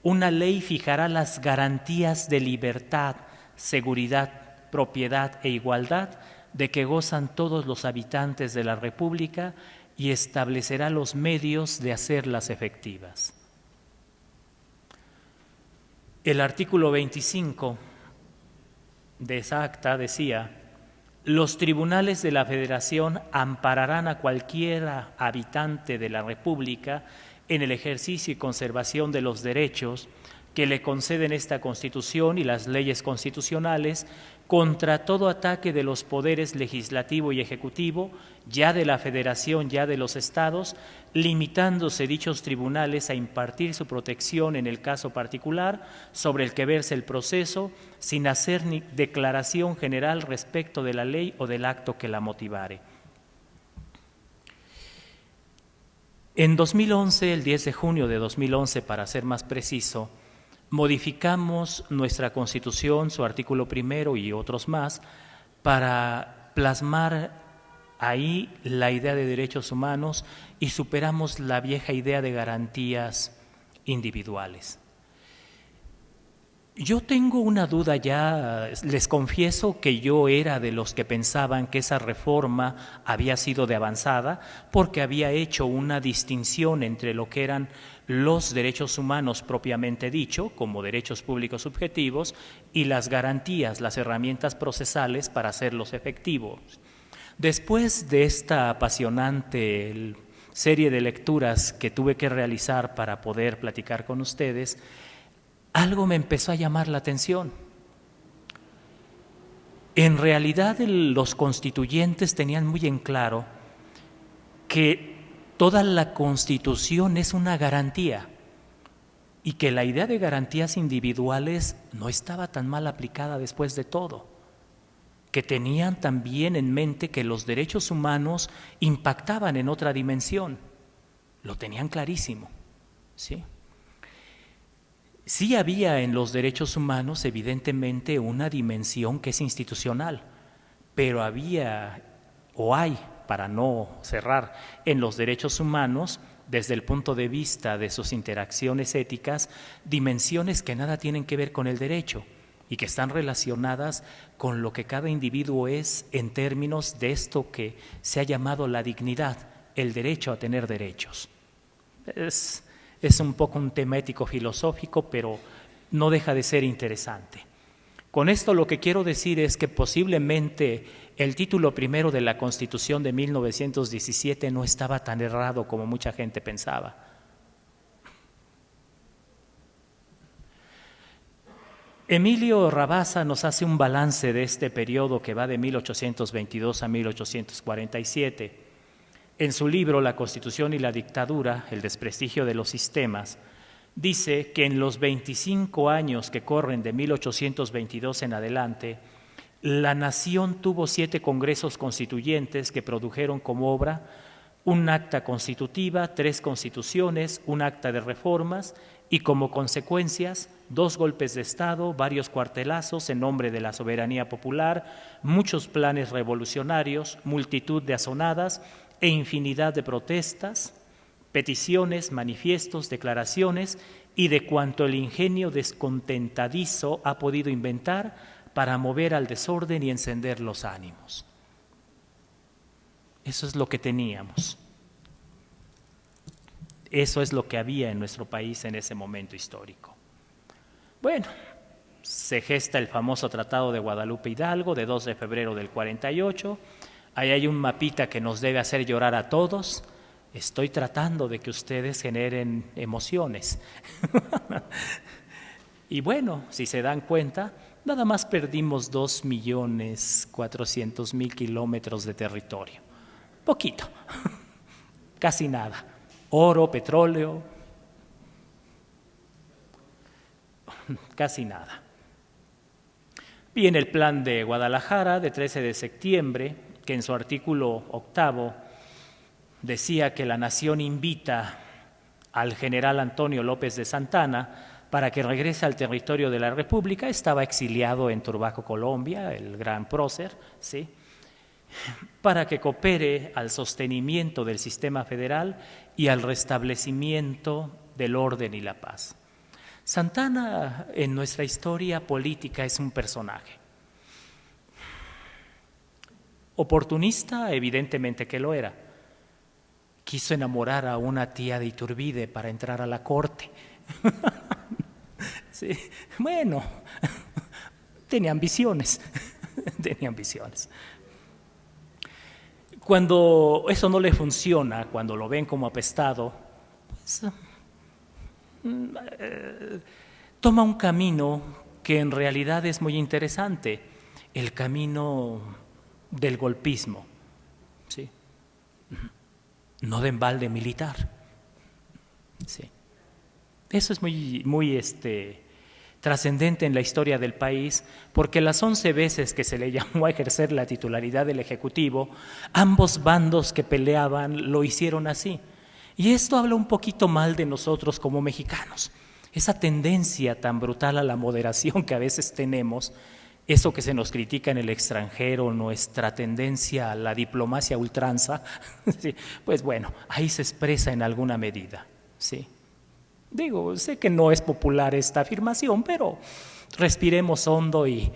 una ley fijará las garantías de libertad, seguridad, propiedad e igualdad de que gozan todos los habitantes de la República y establecerá los medios de hacerlas efectivas. El artículo 25 de esa acta decía: los tribunales de la Federación ampararán a cualquier habitante de la República en el ejercicio y conservación de los derechos que le conceden esta Constitución y las leyes constitucionales contra todo ataque de los poderes legislativo y ejecutivo, ya de la Federación, ya de los estados, limitándose dichos tribunales a impartir su protección en el caso particular sobre el que verse el proceso, sin hacer ni declaración general respecto de la ley o del acto que la motivare. En 2011, el 10 de junio de 2011, para ser más preciso, modificamos nuestra Constitución, su artículo primero y otros más, para plasmar ahí la idea de derechos humanos y superamos la vieja idea de garantías individuales. Yo tengo una duda ya, les confieso que yo era de los que pensaban que esa reforma había sido de avanzada porque había hecho una distinción entre lo que eran los derechos humanos propiamente dicho, como derechos públicos subjetivos, y las garantías, las herramientas procesales para hacerlos efectivos. Después de esta apasionante serie de lecturas que tuve que realizar para poder platicar con ustedes, algo me empezó a llamar la atención. En realidad los constituyentes tenían muy en claro que toda la Constitución es una garantía y que la idea de garantías individuales no estaba tan mal aplicada después de todo, que tenían también en mente que los derechos humanos impactaban en otra dimensión, lo tenían clarísimo, ¿sí? Sí había en los derechos humanos evidentemente una dimensión que es institucional, pero había o hay, para no cerrar, en los derechos humanos, desde el punto de vista de sus interacciones éticas, dimensiones que nada tienen que ver con el derecho y que están relacionadas con lo que cada individuo es en términos de esto que se ha llamado la dignidad, el derecho a tener derechos. Es un poco un tema ético-filosófico, pero no deja de ser interesante. Con esto lo que quiero decir es que posiblemente el título primero de la Constitución de 1917 no estaba tan errado como mucha gente pensaba. Emilio Rabasa nos hace un balance de este periodo que va de 1822 a 1847. En su libro La Constitución y la Dictadura, el desprestigio de los sistemas, dice que en los 25 años que corren de 1822 en adelante, la nación tuvo 7 congresos constituyentes que produjeron como obra un acta constitutiva, 3 constituciones, un acta de reformas y como consecuencias 2 golpes de Estado, varios cuartelazos en nombre de la soberanía popular, muchos planes revolucionarios, multitud de azonadas e infinidad de protestas, peticiones, manifiestos, declaraciones y de cuanto el ingenio descontentadizo ha podido inventar para mover al desorden y encender los ánimos. Eso es lo que teníamos. Eso es lo que había en nuestro país en ese momento histórico. Bueno, se gesta el famoso Tratado de Guadalupe Hidalgo de 2 de febrero del 48. Ahí hay un mapita que nos debe hacer llorar a todos. Estoy tratando de que ustedes generen emociones. Y bueno, si se dan cuenta, nada más perdimos 2.400.000 kilómetros de territorio. Poquito, casi nada. Oro, petróleo, casi nada. Viene el Plan de Guadalajara de 13 de septiembre, que en su artículo 8 decía que la nación invita al general Antonio López de Santana para que regrese al territorio de la República. Estaba exiliado en Turbaco, Colombia, el gran prócer, ¿sí?, para que coopere al sostenimiento del sistema federal y al restablecimiento del orden y la paz. Santana en nuestra historia política es un personaje. Oportunista, evidentemente que lo era. Quiso enamorar a una tía de Iturbide para entrar a la corte. Sí, bueno, tenía ambiciones, tenía ambiciones. Cuando eso no le funciona, cuando lo ven como apestado, toma un camino que en realidad es muy interesante, el camino del golpismo, ¿sí? No de embalde militar, ¿sí? Eso es muy trascendente en la historia del país, porque las 11 veces que se le llamó a ejercer la titularidad del Ejecutivo, ambos bandos que peleaban lo hicieron así. Y esto habla un poquito mal de nosotros como mexicanos. Esa tendencia tan brutal a la moderación que a veces tenemos, eso que se nos critica en el extranjero, nuestra tendencia a la diplomacia a ultranza, ¿sí? Pues bueno, ahí se expresa en alguna medida, ¿sí? Digo, sé que no es popular esta afirmación, pero respiremos hondo y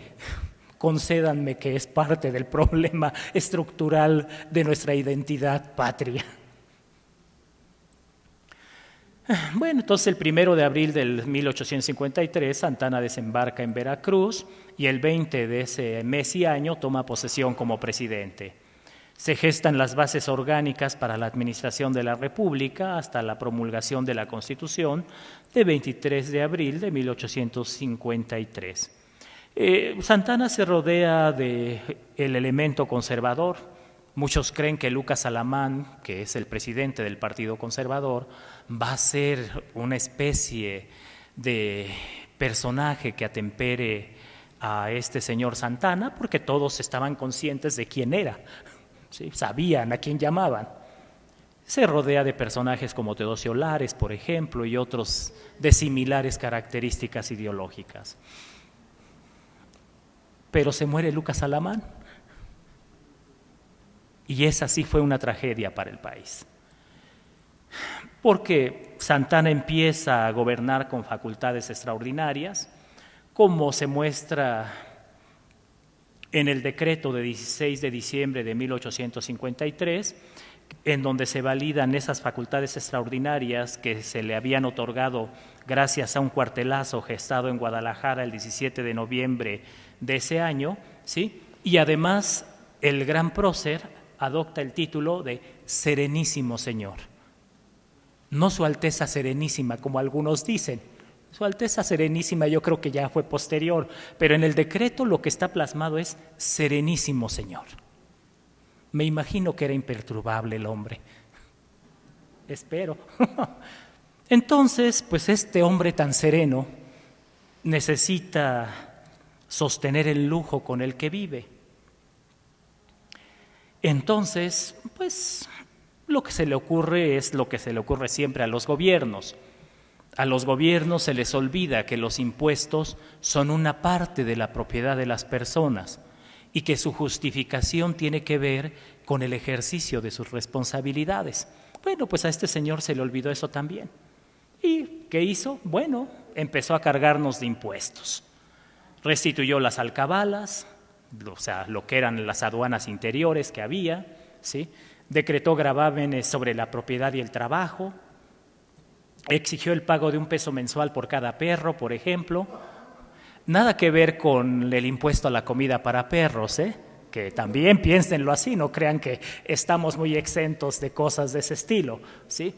concédanme que es parte del problema estructural de nuestra identidad patria. Bueno, entonces el 1 de abril del 1853 Santana desembarca en Veracruz y el 20 de ese mes y año toma posesión como presidente. Se gestan las bases orgánicas para la administración de la República hasta la promulgación de la Constitución de 23 de abril de 1853. Santana se rodea del elemento conservador. Muchos creen que Lucas Alamán, que es el presidente del Partido Conservador, va a ser una especie de personaje que atempere a este señor Santana, porque todos estaban conscientes de quién era, ¿sí? Sabían a quién llamaban. Se rodea de personajes como Teodosio Lares, por ejemplo, y otros de similares características ideológicas. Pero se muere Lucas Alamán. Y esa sí fue una tragedia para el país. Porque Santana empieza a gobernar con facultades extraordinarias, como se muestra en el decreto de 16 de diciembre de 1853, en donde se validan esas facultades extraordinarias que se le habían otorgado gracias a un cuartelazo gestado en Guadalajara el 17 de noviembre de ese año, ¿sí? Y además el gran prócer adopta el título de Serenísimo Señor. No Su Alteza Serenísima, como algunos dicen. Su Alteza Serenísima yo creo que ya fue posterior, pero en el decreto lo que está plasmado es Serenísimo Señor. Me imagino que era imperturbable el hombre. Espero. Entonces, pues este hombre tan sereno necesita sostener el lujo con el que vive. Entonces, pues lo que se le ocurre es lo que se le ocurre siempre a los gobiernos. A los gobiernos se les olvida que los impuestos son una parte de la propiedad de las personas y que su justificación tiene que ver con el ejercicio de sus responsabilidades. Bueno, pues a este señor se le olvidó eso también. ¿Y qué hizo? Bueno, empezó a cargarnos de impuestos. Restituyó las alcabalas, o sea, lo que eran las aduanas interiores que había, ¿sí? Decretó gravámenes sobre la propiedad y el trabajo, exigió el pago de $1 mensual por cada perro, por ejemplo. Nada que ver con el impuesto a la comida para perros, que también piénsenlo así, no crean que estamos muy exentos de cosas de ese estilo, ¿sí?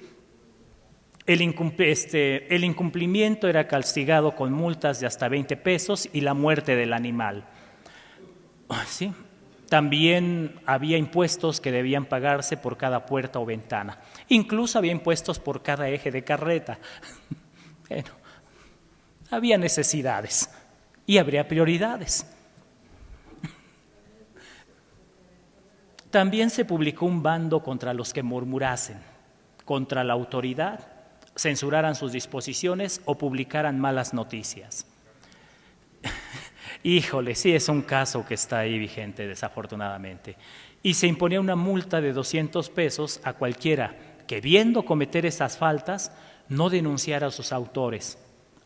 El incumplimiento era castigado con multas de hasta $20 y la muerte del animal, ¿sí? También había impuestos que debían pagarse por cada puerta o ventana. Incluso había impuestos por cada eje de carreta. Bueno, había necesidades y habría prioridades. También se publicó un bando contra los que murmurasen, contra la autoridad, censuraran sus disposiciones o publicaran malas noticias. Híjole, sí es un caso que está ahí vigente, desafortunadamente. Y se imponía una multa de $200 a cualquiera que, viendo cometer esas faltas, no denunciara a sus autores.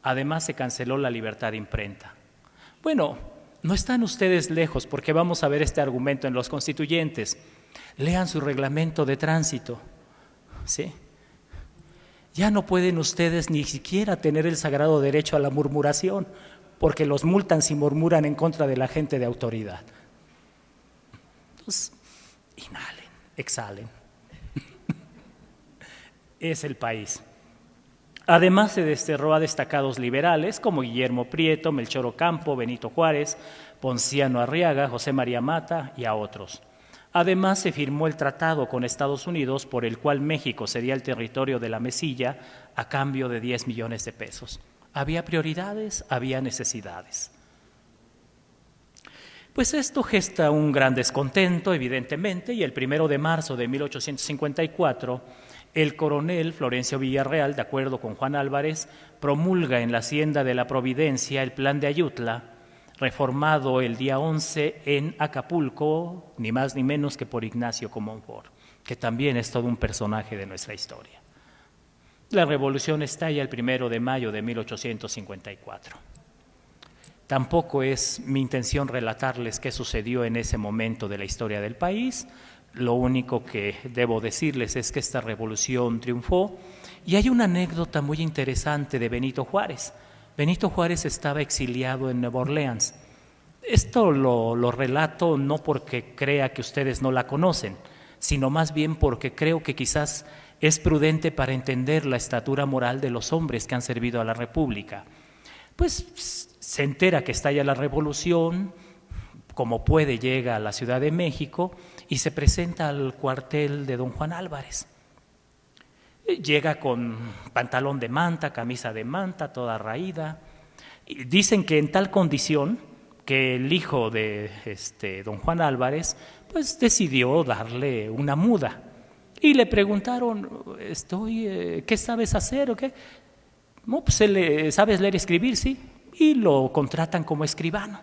Además, se canceló la libertad de imprenta. Bueno, no están ustedes lejos, porque vamos a ver este argumento en los constituyentes. Lean su reglamento de tránsito, ¿sí? Ya no pueden ustedes ni siquiera tener el sagrado derecho a la murmuración, porque los multan si murmuran en contra de la gente de autoridad. Entonces, inhalen, exhalen. Es el país. Además, se desterró a destacados liberales como Guillermo Prieto, Melchor Ocampo, Benito Juárez, Ponciano Arriaga, José María Mata y a otros. Además, se firmó el tratado con Estados Unidos por el cual México cedía el territorio de la Mesilla a cambio de 10 millones de pesos. Había prioridades, había necesidades. Pues esto gesta un gran descontento, evidentemente, y el 1 de marzo de 1854, el coronel Florencio Villarreal, de acuerdo con Juan Álvarez, promulga en la Hacienda de la Providencia el Plan de Ayutla, reformado el día 11 en Acapulco, ni más ni menos que por Ignacio Comonfort, que también es todo un personaje de nuestra historia. La revolución estalla el 1 de mayo de 1854. Tampoco es mi intención relatarles qué sucedió en ese momento de la historia del país. Lo único que debo decirles es que esta revolución triunfó y hay una anécdota muy interesante de Benito Juárez. Benito Juárez estaba exiliado en Nueva Orleans. Esto lo relato no porque crea que ustedes no la conocen, sino más bien porque creo que quizás es prudente para entender la estatura moral de los hombres que han servido a la República. Pues se entera que estalla la revolución, como puede llega a la Ciudad de México y se presenta al cuartel de don Juan Álvarez. Llega con pantalón de manta, camisa de manta, toda raída. Y dicen que en tal condición que el hijo de don Juan Álvarez pues decidió darle una muda. Y le preguntaron, ¿qué sabes hacer o qué? No, pues ¿sabes leer y escribir? Sí. Y lo contratan como escribano.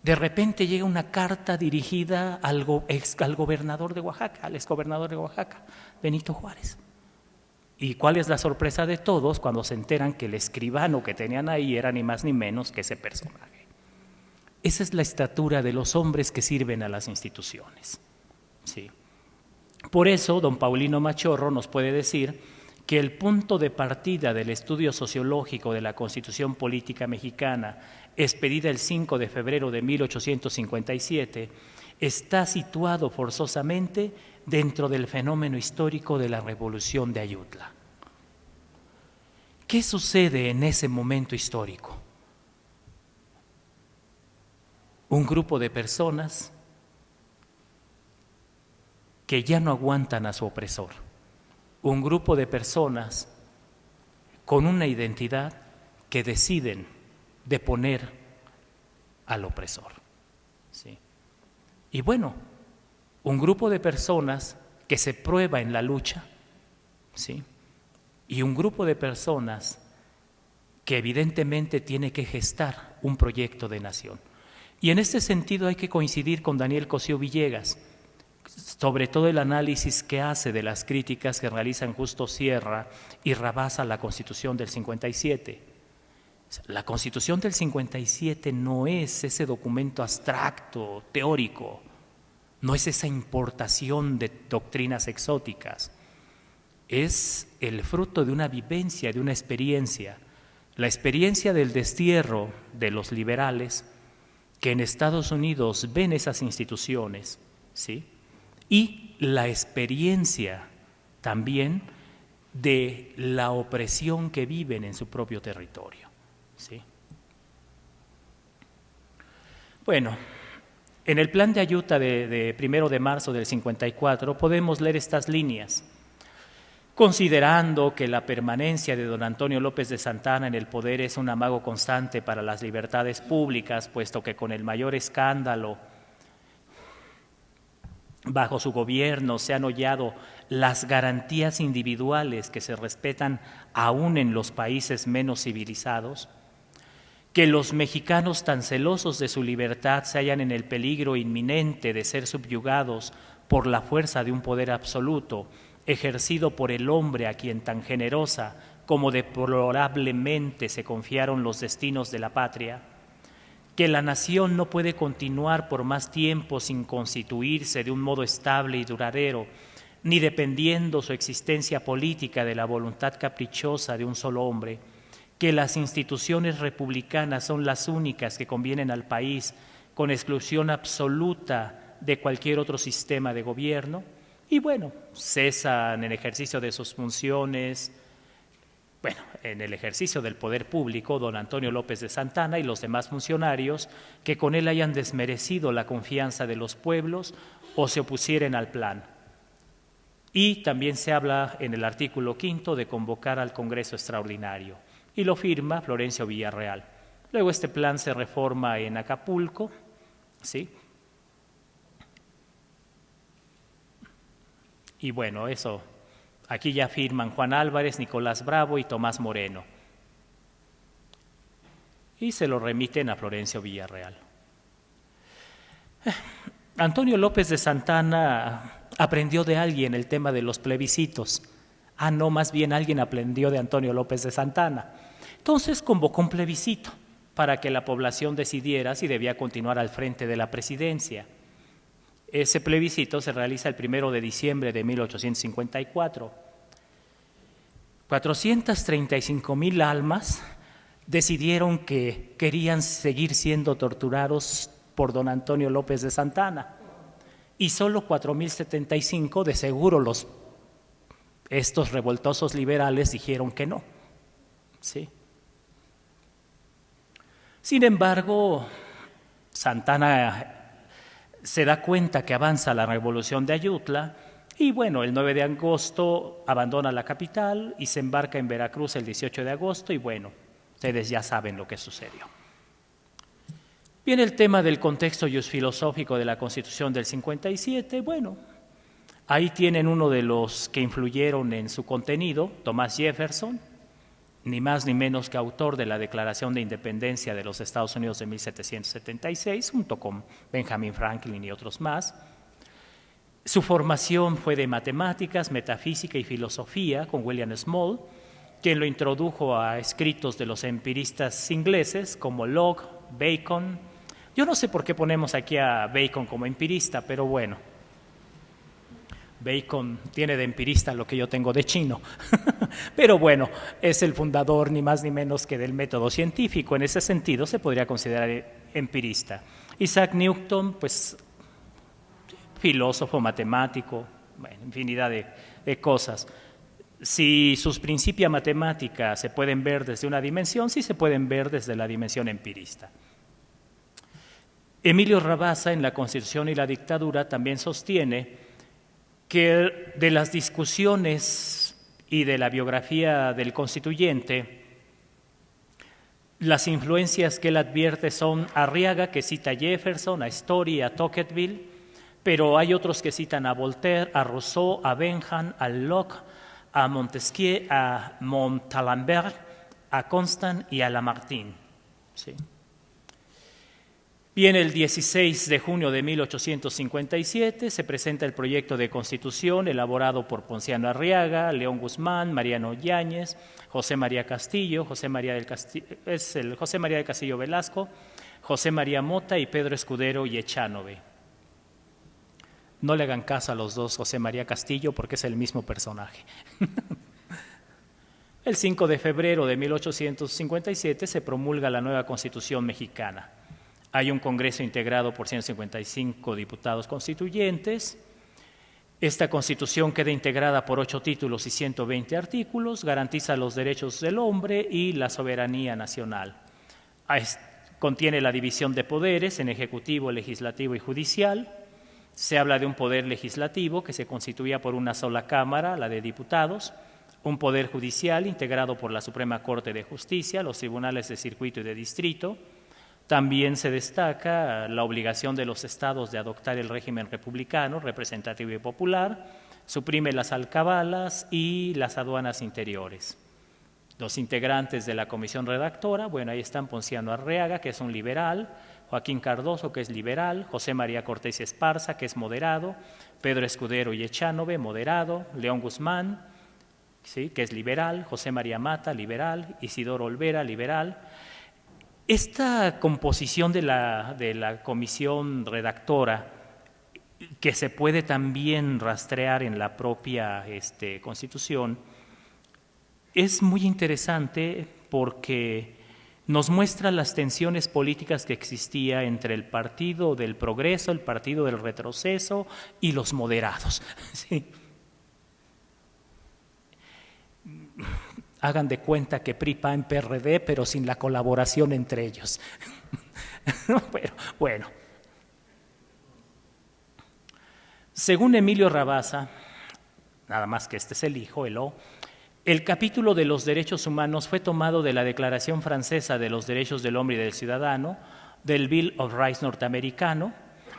De repente llega una carta dirigida al gobernador de Oaxaca, al exgobernador de Oaxaca, Benito Juárez. ¿Y cuál es la sorpresa de todos cuando se enteran que el escribano que tenían ahí era ni más ni menos que ese personaje? Esa es la estatura de los hombres que sirven a las instituciones. Sí. Por eso, don Paulino Machorro nos puede decir que el punto de partida del estudio sociológico de la Constitución Política Mexicana, expedida el 5 de febrero de 1857, está situado forzosamente dentro del fenómeno histórico de la Revolución de Ayutla. ¿Qué sucede en ese momento histórico? Un grupo de personas que ya no aguantan a su opresor, un grupo de personas con una identidad que deciden deponer al opresor. ¿Sí? Y bueno, un grupo de personas que se prueba en la lucha, ¿sí? Y un grupo de personas que evidentemente tiene que gestar un proyecto de nación. Y en este sentido hay que coincidir con Daniel Cosío Villegas, sobre todo el análisis que hace de las críticas que realizan Justo Sierra y Rabasa a la Constitución del 57. La Constitución del 57 no es ese documento abstracto, teórico, no es esa importación de doctrinas exóticas, es el fruto de una vivencia, de una experiencia, la experiencia del destierro de los liberales que en Estados Unidos ven esas instituciones, ¿sí? Y la experiencia también de la opresión que viven en su propio territorio, ¿sí? Bueno, en el plan de Ayutla de 1 de marzo del 54 podemos leer estas líneas. Considerando que la permanencia de don Antonio López de Santana en el poder es un amago constante para las libertades públicas, puesto que con el mayor escándalo bajo su gobierno se han hollado las garantías individuales que se respetan aún en los países menos civilizados, que los mexicanos tan celosos de su libertad se hallan en el peligro inminente de ser subyugados por la fuerza de un poder absoluto ejercido por el hombre a quien tan generosa como deplorablemente se confiaron los destinos de la patria, que la nación no puede continuar por más tiempo sin constituirse de un modo estable y duradero, ni dependiendo su existencia política de la voluntad caprichosa de un solo hombre, que las instituciones republicanas son las únicas que convienen al país con exclusión absoluta de cualquier otro sistema de gobierno, y bueno, cesan en ejercicio de sus funciones bueno, en el ejercicio del poder público, don Antonio López de Santana y los demás funcionarios que con él hayan desmerecido la confianza de los pueblos o se opusieren al plan. Y también se habla en el artículo 5 de convocar al Congreso Extraordinario, y lo firma Florencio Villarreal. Luego este plan se reforma en Acapulco, ¿sí? Y bueno, eso, aquí ya firman Juan Álvarez, Nicolás Bravo y Tomás Moreno. Y se lo remiten a Florencio Villarreal. Antonio López de Santana aprendió de alguien el tema de los plebiscitos. No, más bien alguien aprendió de Antonio López de Santana. Entonces convocó un plebiscito para que la población decidiera si debía continuar al frente de la presidencia. Ese plebiscito se realiza el 1 de diciembre de 1854. 435,000 almas decidieron que querían seguir siendo torturados por don Antonio López de Santana, y solo 4,075 de seguro estos revoltosos liberales dijeron que no. ¿Sí? Sin embargo, Santana se da cuenta que avanza la revolución de Ayutla y bueno, el 9 de agosto abandona la capital y se embarca en Veracruz el 18 de agosto y bueno, ustedes ya saben lo que sucedió. Viene el tema del contexto filosófico de la Constitución del 57, bueno, ahí tienen uno de los que influyeron en su contenido, Thomas Jefferson, ni más ni menos que autor de la Declaración de Independencia de los Estados Unidos de 1776, junto con Benjamin Franklin y otros más. Su formación fue de matemáticas, metafísica y filosofía con William Small, quien lo introdujo a escritos de los empiristas ingleses como Locke, Bacon. Yo no sé por qué ponemos aquí a Bacon como empirista, pero bueno, Bacon tiene de empirista lo que yo tengo de chino, pero bueno, es el fundador ni más ni menos que del método científico, en ese sentido se podría considerar empirista. Isaac Newton, pues filósofo, matemático, bueno, infinidad de cosas. Si sus principia matemática se pueden ver desde una dimensión, sí se pueden ver desde la dimensión empirista. Emilio Rabasa en La Constitución y la Dictadura también sostiene que de las discusiones y de la biografía del constituyente, las influencias que él advierte son Arriaga, que cita a Jefferson, a Story, a Tocqueville, pero hay otros que citan a Voltaire, a Rousseau, a Bentham, a Locke, a Montesquieu, a Montalembert, a Constant y a Lamartine. ¿Sí? Viene el 16 de junio de 1857, se presenta el proyecto de Constitución elaborado por Ponciano Arriaga, León Guzmán, Mariano Yáñez, José María Castillo, José María del Castillo Velasco, José María Mota y Pedro Escudero y Echanove. No le hagan caso a los dos José María Castillo porque es el mismo personaje. El 5 de febrero de 1857 se promulga la nueva Constitución mexicana. Hay un Congreso integrado por 155 diputados constituyentes. Esta Constitución queda integrada por 8 títulos y 120 artículos, garantiza los derechos del hombre y la soberanía nacional. Contiene la división de poderes en ejecutivo, legislativo y judicial. Se habla de un poder legislativo que se constituía por una sola Cámara, la de diputados, un poder judicial integrado por la Suprema Corte de Justicia, los tribunales de circuito y de distrito. También se destaca la obligación de los estados de adoptar el régimen republicano, representativo y popular, suprime las alcabalas y las aduanas interiores. Los integrantes de la comisión redactora, bueno, ahí están Ponciano Arriaga, que es un liberal, Joaquín Cardoso, que es liberal, José María Cortés Esparza, que es moderado, Pedro Escudero y Echanove, moderado, León Guzmán, ¿sí?, que es liberal, José María Mata, liberal, Isidoro Olvera, liberal. Esta composición de la comisión redactora, que se puede también rastrear en la propia Constitución, es muy interesante porque nos muestra las tensiones políticas que existía entre el Partido del Progreso, el Partido del Retroceso y los moderados. ¿Sí? Hagan de cuenta que PRI, PAN, PRD, pero sin la colaboración entre ellos. Pero, bueno. Según Emilio Rabasa, nada más que este es el hijo, el capítulo de los derechos humanos fue tomado de la Declaración Francesa de los Derechos del Hombre y del Ciudadano, del Bill of Rights norteamericano,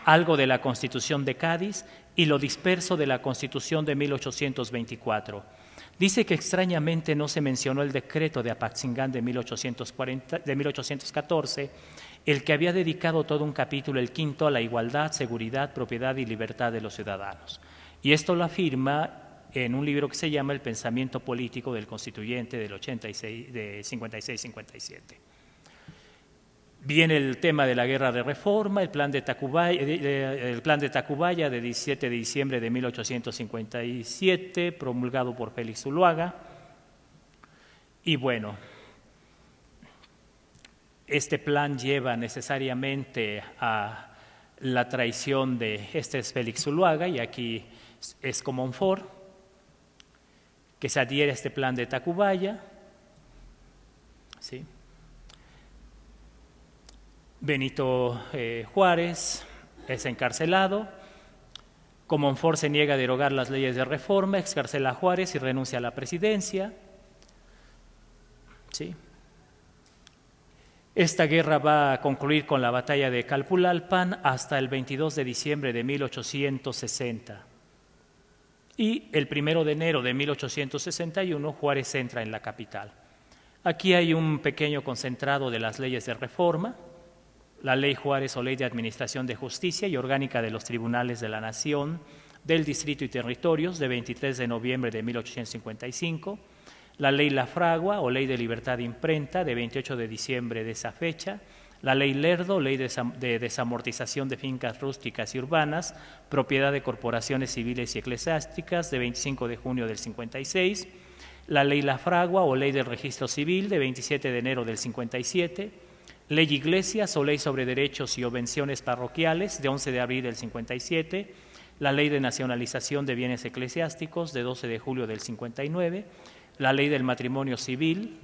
algo de la Constitución de Cádiz y lo disperso de la Constitución de 1824. Dice que extrañamente no se mencionó el decreto de Apatzingán de 1814, el que había dedicado todo un capítulo, el quinto, a la igualdad, seguridad, propiedad y libertad de los ciudadanos. Y esto lo afirma en un libro que se llama El pensamiento político del constituyente del 56-57. Viene el tema de la guerra de reforma, el plan de Tacubaya de 17 de diciembre de 1857, promulgado por Félix Zuluaga. Y bueno, este plan lleva necesariamente a la traición de, este es Félix Zuluaga y aquí es Comonfort, que se adhiere a este plan de Tacubaya, ¿sí? Benito Juárez es encarcelado, Comonfort se niega a derogar las leyes de reforma, excarcela a Juárez y renuncia a la presidencia. ¿Sí? Esta guerra va a concluir con la batalla de Calpulalpan hasta el 22 de diciembre de 1860. Y el 1 de enero de 1861 Juárez entra en la capital. Aquí hay un pequeño concentrado de las leyes de reforma, la Ley Juárez o Ley de Administración de Justicia y Orgánica de los Tribunales de la Nación, del Distrito y Territorios, de 23 de noviembre de 1855, la Ley La Fragua o Ley de Libertad de Imprenta, de 28 de diciembre de esa fecha, la Ley Lerdo, Ley de Desamortización de Fincas Rústicas y Urbanas, propiedad de corporaciones civiles y eclesiásticas, de 25 de junio del 56, la Ley La Fragua o Ley del Registro Civil, de 27 de enero del 57, Ley Iglesias o Ley sobre Derechos y Obvenciones Parroquiales, de 11 de abril del 57, la Ley de Nacionalización de Bienes Eclesiásticos, de 12 de julio del 59, la Ley del Matrimonio Civil,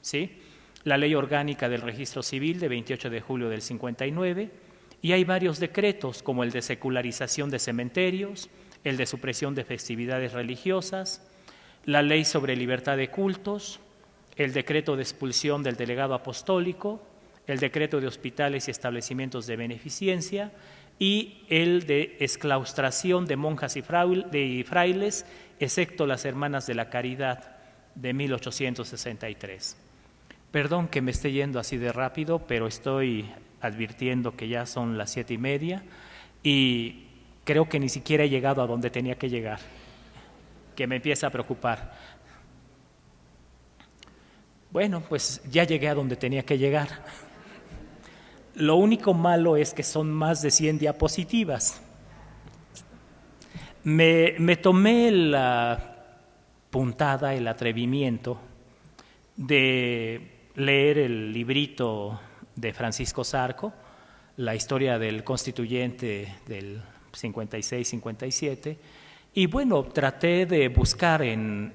¿sí?, la Ley Orgánica del Registro Civil, de 28 de julio del 59, y hay varios decretos, como el de secularización de cementerios, el de supresión de festividades religiosas, la Ley sobre Libertad de Cultos, el decreto de expulsión del delegado apostólico, el decreto de hospitales y establecimientos de beneficencia y el de exclaustración de monjas y frailes, excepto las Hermanas de la Caridad, de 1863. Perdón que me esté yendo así de rápido, pero estoy advirtiendo que ya son las 7:30 y creo que ni siquiera he llegado a donde tenía que llegar, que me empieza a preocupar. Bueno, pues ya llegué a donde tenía que llegar. Lo único malo es que son más de 100 diapositivas. Me tomé la puntada, el atrevimiento de leer el librito de Francisco Zarco, la historia del constituyente del 56-57, y bueno, traté de buscar en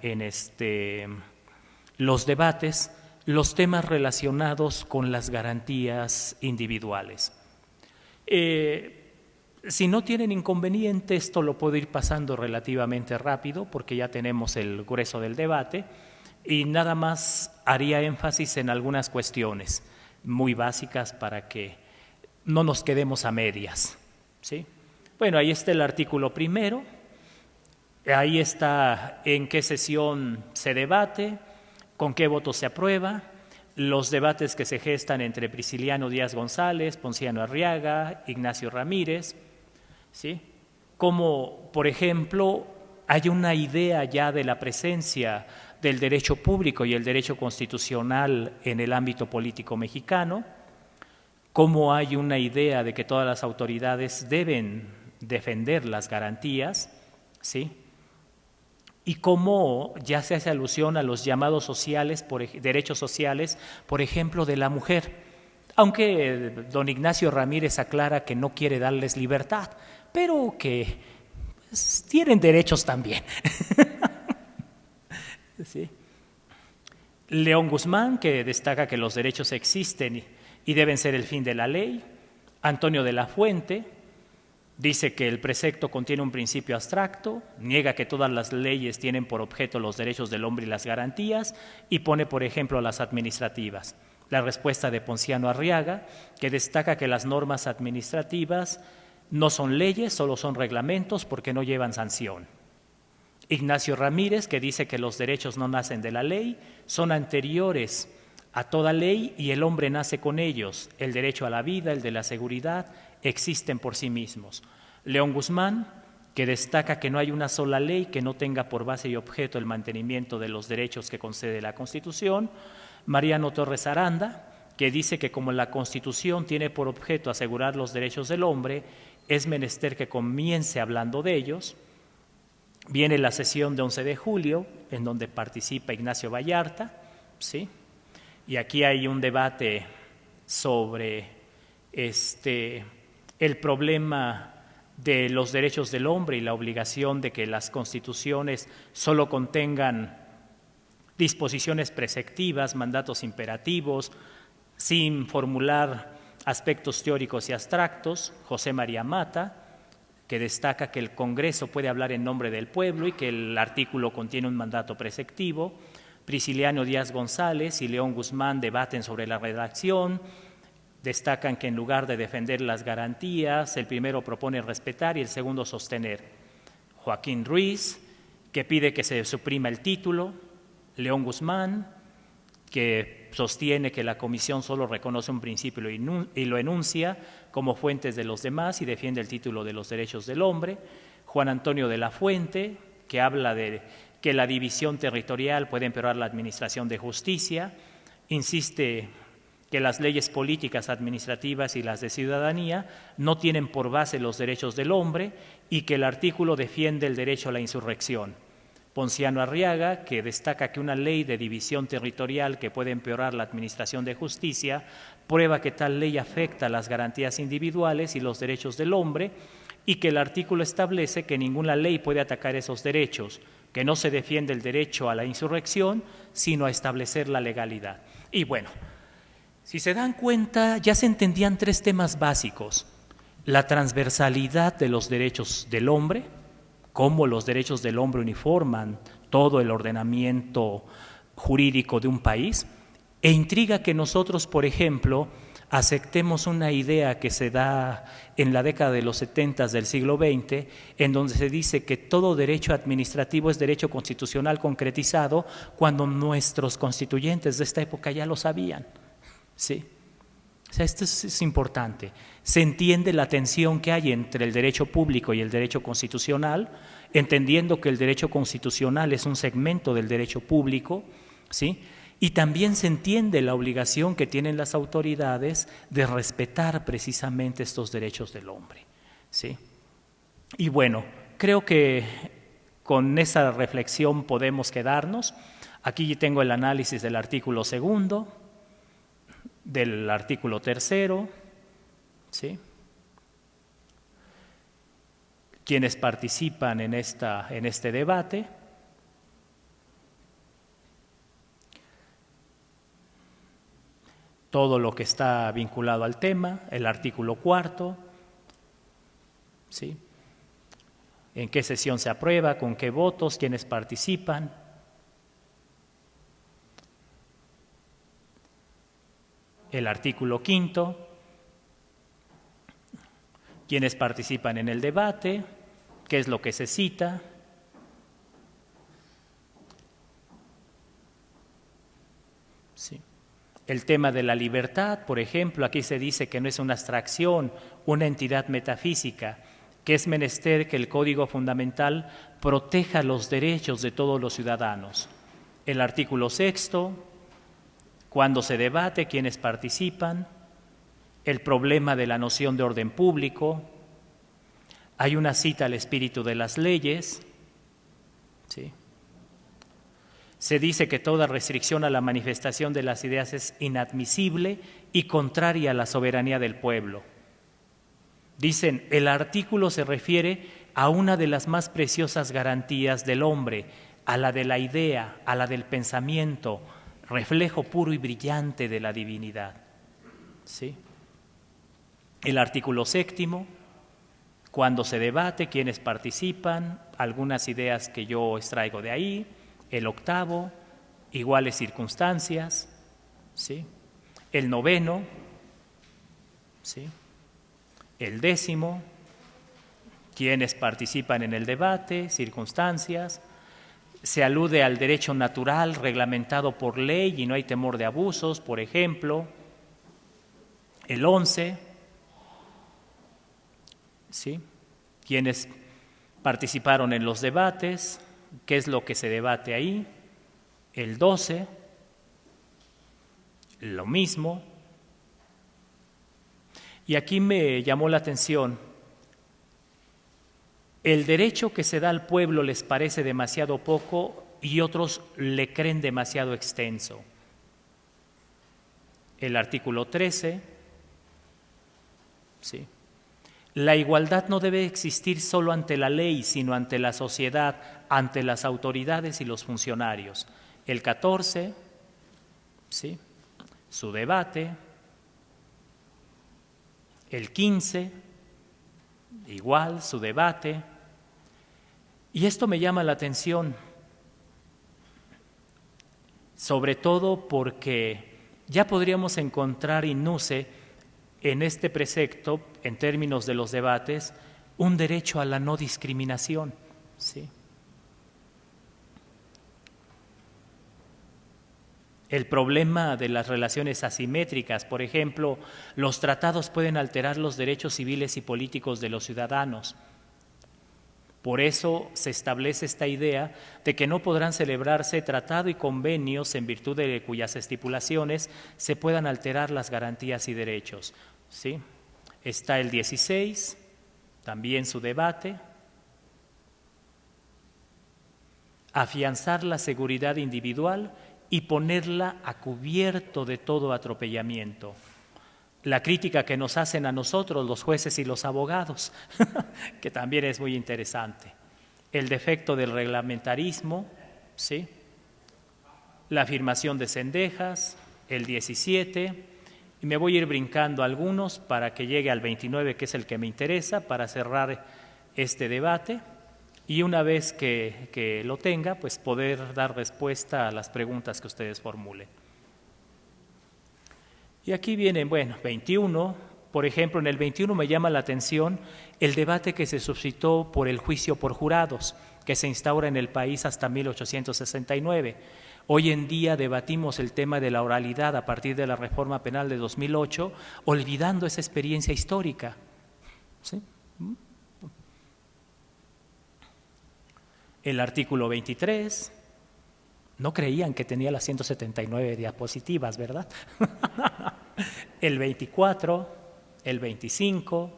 los debates los temas relacionados con las garantías individuales. Si no tienen inconveniente, esto lo puedo ir pasando relativamente rápido porque ya tenemos el grueso del debate y nada más haría énfasis en algunas cuestiones muy básicas para que no nos quedemos a medias, ¿sí? Bueno, ahí está el artículo primero, ahí está en qué sesión se debate, con qué votos se aprueba, los debates que se gestan entre Prisciliano Díaz González, Ponciano Arriaga, Ignacio Ramírez, ¿sí? Como, por ejemplo, hay una idea ya de la presencia del derecho público y el derecho constitucional en el ámbito político mexicano, como hay una idea de que todas las autoridades deben defender las garantías, ¿sí?, y cómo ya se hace alusión a los llamados sociales, derechos sociales, por ejemplo, de la mujer, aunque don Ignacio Ramírez aclara que no quiere darles libertad, pero que pues, tienen derechos también. ¿Sí? León Guzmán, que destaca que los derechos existen y deben ser el fin de la ley. Antonio de la Fuente dice que el precepto contiene un principio abstracto, niega que todas las leyes tienen por objeto los derechos del hombre y las garantías, y pone, por ejemplo, las administrativas. La respuesta de Ponciano Arriaga, que destaca que las normas administrativas no son leyes, solo son reglamentos porque no llevan sanción. Ignacio Ramírez, que dice que los derechos no nacen de la ley, son anteriores a toda ley y el hombre nace con ellos. El derecho a la vida, el de la seguridad, existen por sí mismos. León Guzmán, que destaca que no hay una sola ley que no tenga por base y objeto el mantenimiento de los derechos que concede la Constitución. Mariano Torres Aranda, que dice que como la Constitución tiene por objeto asegurar los derechos del hombre, es menester que comience hablando de ellos. Viene la sesión de 11 de julio, en donde participa Ignacio Vallarta, ¿sí? Y aquí hay un debate sobre el problema de los derechos del hombre y la obligación de que las constituciones solo contengan disposiciones preceptivas, mandatos imperativos, sin formular aspectos teóricos y abstractos. José María Mata, que destaca que el Congreso puede hablar en nombre del pueblo y que el artículo contiene un mandato preceptivo. Prisciliano Díaz González y León Guzmán debaten sobre la redacción, destacan que en lugar de defender las garantías, el primero propone respetar y el segundo sostener. Joaquín Ruiz, que pide que se suprima el título. León Guzmán, que sostiene que la Comisión solo reconoce un principio y lo enuncia como fuentes de los demás y defiende el título de los derechos del hombre. Juan Antonio de la Fuente, que habla de que la división territorial puede empeorar la administración de justicia, insiste que las leyes políticas, administrativas y las de ciudadanía no tienen por base los derechos del hombre y que el artículo defiende el derecho a la insurrección. Ponciano Arriaga, que destaca que una ley de división territorial que puede empeorar la administración de justicia, prueba que tal ley afecta las garantías individuales y los derechos del hombre y que el artículo establece que ninguna ley puede atacar esos derechos, que no se defiende el derecho a la insurrección, sino a establecer la legalidad. Y bueno, si se dan cuenta, ya se entendían tres temas básicos: la transversalidad de los derechos del hombre, cómo los derechos del hombre uniforman todo el ordenamiento jurídico de un país, e intriga que nosotros, por ejemplo, aceptemos una idea que se da en la década de los 70 del siglo XX, en donde se dice que todo derecho administrativo es derecho constitucional concretizado, cuando nuestros constituyentes de esta época ya lo sabían, ¿sí? O sea, esto es importante. Se entiende la tensión que hay entre el derecho público y el derecho constitucional, entendiendo que el derecho constitucional es un segmento del derecho público, ¿sí? Y también se entiende la obligación que tienen las autoridades de respetar precisamente estos derechos del hombre, ¿sí? Y bueno, creo que con esa reflexión podemos quedarnos. Aquí tengo el análisis del artículo 2, del artículo 3, ¿sí? Quienes participan en este debate. Todo lo que está vinculado al tema, el artículo 4, ¿sí? En qué sesión se aprueba, con qué votos, quiénes participan. El artículo 5, quiénes participan en el debate, qué es lo que se cita. Sí. El tema de la libertad, por ejemplo, aquí se dice que no es una abstracción, una entidad metafísica, que es menester que el Código Fundamental proteja los derechos de todos los ciudadanos. El artículo 6, cuando se debate, quiénes participan, el problema de la noción de orden público, hay una cita al espíritu de las leyes, ¿sí? Se dice que toda restricción a la manifestación de las ideas es inadmisible y contraria a la soberanía del pueblo. Dicen, el artículo se refiere a una de las más preciosas garantías del hombre, a la de la idea, a la del pensamiento, reflejo puro y brillante de la divinidad. ¿Sí? El artículo 7, cuando se debate, quienes participan, algunas ideas que yo extraigo de ahí. El 8, iguales circunstancias. ¿Sí? El 9, ¿sí? El 10, quienes participan en el debate, circunstancias. Se alude al derecho natural reglamentado por ley y no hay temor de abusos, por ejemplo. El 11, ¿sí? Quienes participaron en los debates, qué es lo que se debate ahí. El 12, lo mismo. Y aquí me llamó la atención, el derecho que se da al pueblo les parece demasiado poco y otros le creen demasiado extenso. El artículo 13, ¿sí? La igualdad no debe existir solo ante la ley, sino ante la sociedad, ante las autoridades y los funcionarios. El 14, ¿sí? Su debate. El 15, igual, su debate. Y esto me llama la atención, sobre todo porque ya podríamos encontrar in nuce en este precepto, en términos de los debates, un derecho a la no discriminación. ¿Sí? El problema de las relaciones asimétricas, por ejemplo, los tratados pueden alterar los derechos civiles y políticos de los ciudadanos. Por eso se establece esta idea de que no podrán celebrarse tratado y convenios en virtud de cuyas estipulaciones se puedan alterar las garantías y derechos. ¿Sí? Está el 16, también su debate. Afianzar la seguridad individual y ponerla a cubierto de todo atropellamiento. La crítica que nos hacen a nosotros, los jueces y los abogados, que también es muy interesante. El defecto del reglamentarismo, ¿sí? La afirmación de cendejas, el 17, y me voy a ir brincando algunos para que llegue al 29, que es el que me interesa, para cerrar este debate, y una vez que lo tenga, pues poder dar respuesta a las preguntas que ustedes formulen. Y aquí vienen, 21, por ejemplo, en el 21 me llama la atención el debate que se suscitó por el juicio por jurados, que se instaura en el país hasta 1869. Hoy en día debatimos el tema de la oralidad a partir de la reforma penal de 2008, olvidando esa experiencia histórica. ¿Sí? El artículo 23, no creían que tenía las 179 diapositivas, ¿verdad? El 24, el 25,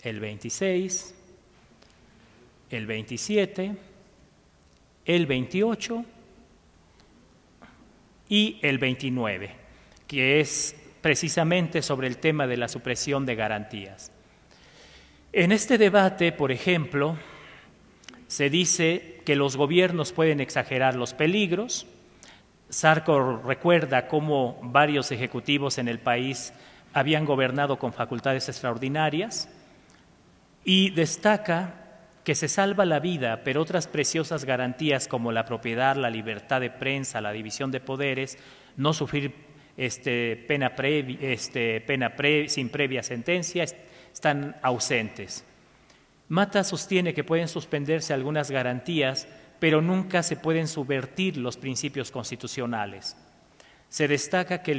el 26, el 27, el 28 y el 29, que es precisamente sobre el tema de la supresión de garantías. En este debate, por ejemplo, se dice que los gobiernos pueden exagerar los peligros. Sarko recuerda cómo varios ejecutivos en el país habían gobernado con facultades extraordinarias y destaca que se salva la vida, pero otras preciosas garantías como la propiedad, la libertad de prensa, la división de poderes, no sufrir pena sin previa sentencia, están ausentes. Mata sostiene que pueden suspenderse algunas garantías, pero nunca se pueden subvertir los principios constitucionales. Se destaca que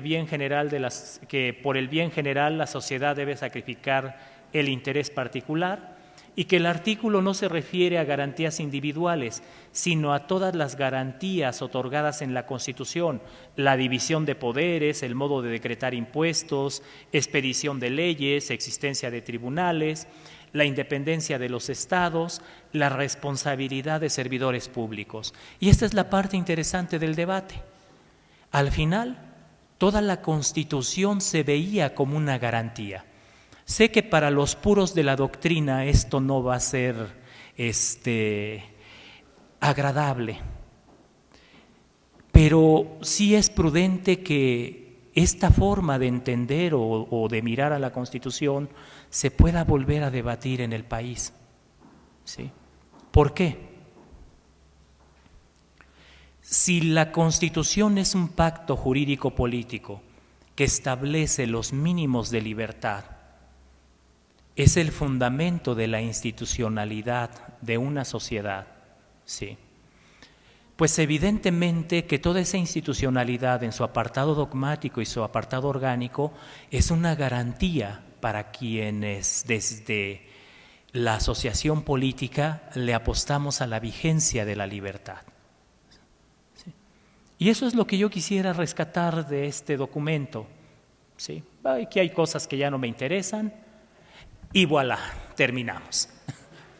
por el bien general la sociedad debe sacrificar el interés particular y que el artículo no se refiere a garantías individuales, sino a todas las garantías otorgadas en la Constitución, la división de poderes, el modo de decretar impuestos, expedición de leyes, existencia de tribunales, la independencia de los estados, la responsabilidad de servidores públicos. Y esta es la parte interesante del debate. Al final, toda la Constitución se veía como una garantía. Sé que para los puros de la doctrina esto no va a ser agradable, pero sí es prudente que esta forma de entender o de mirar a la Constitución se pueda volver a debatir en el país. ¿Sí? ¿Por qué? Si la Constitución es un pacto jurídico-político que establece los mínimos de libertad, es el fundamento de la institucionalidad de una sociedad, ¿sí? Pues evidentemente que toda esa institucionalidad en su apartado dogmático y su apartado orgánico es una garantía para quienes desde la asociación política le apostamos a la vigencia de la libertad. ¿Sí? Y eso es lo que yo quisiera rescatar de este documento. ¿Sí? Aquí hay cosas que ya no me interesan y voilà, terminamos.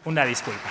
Una disculpa.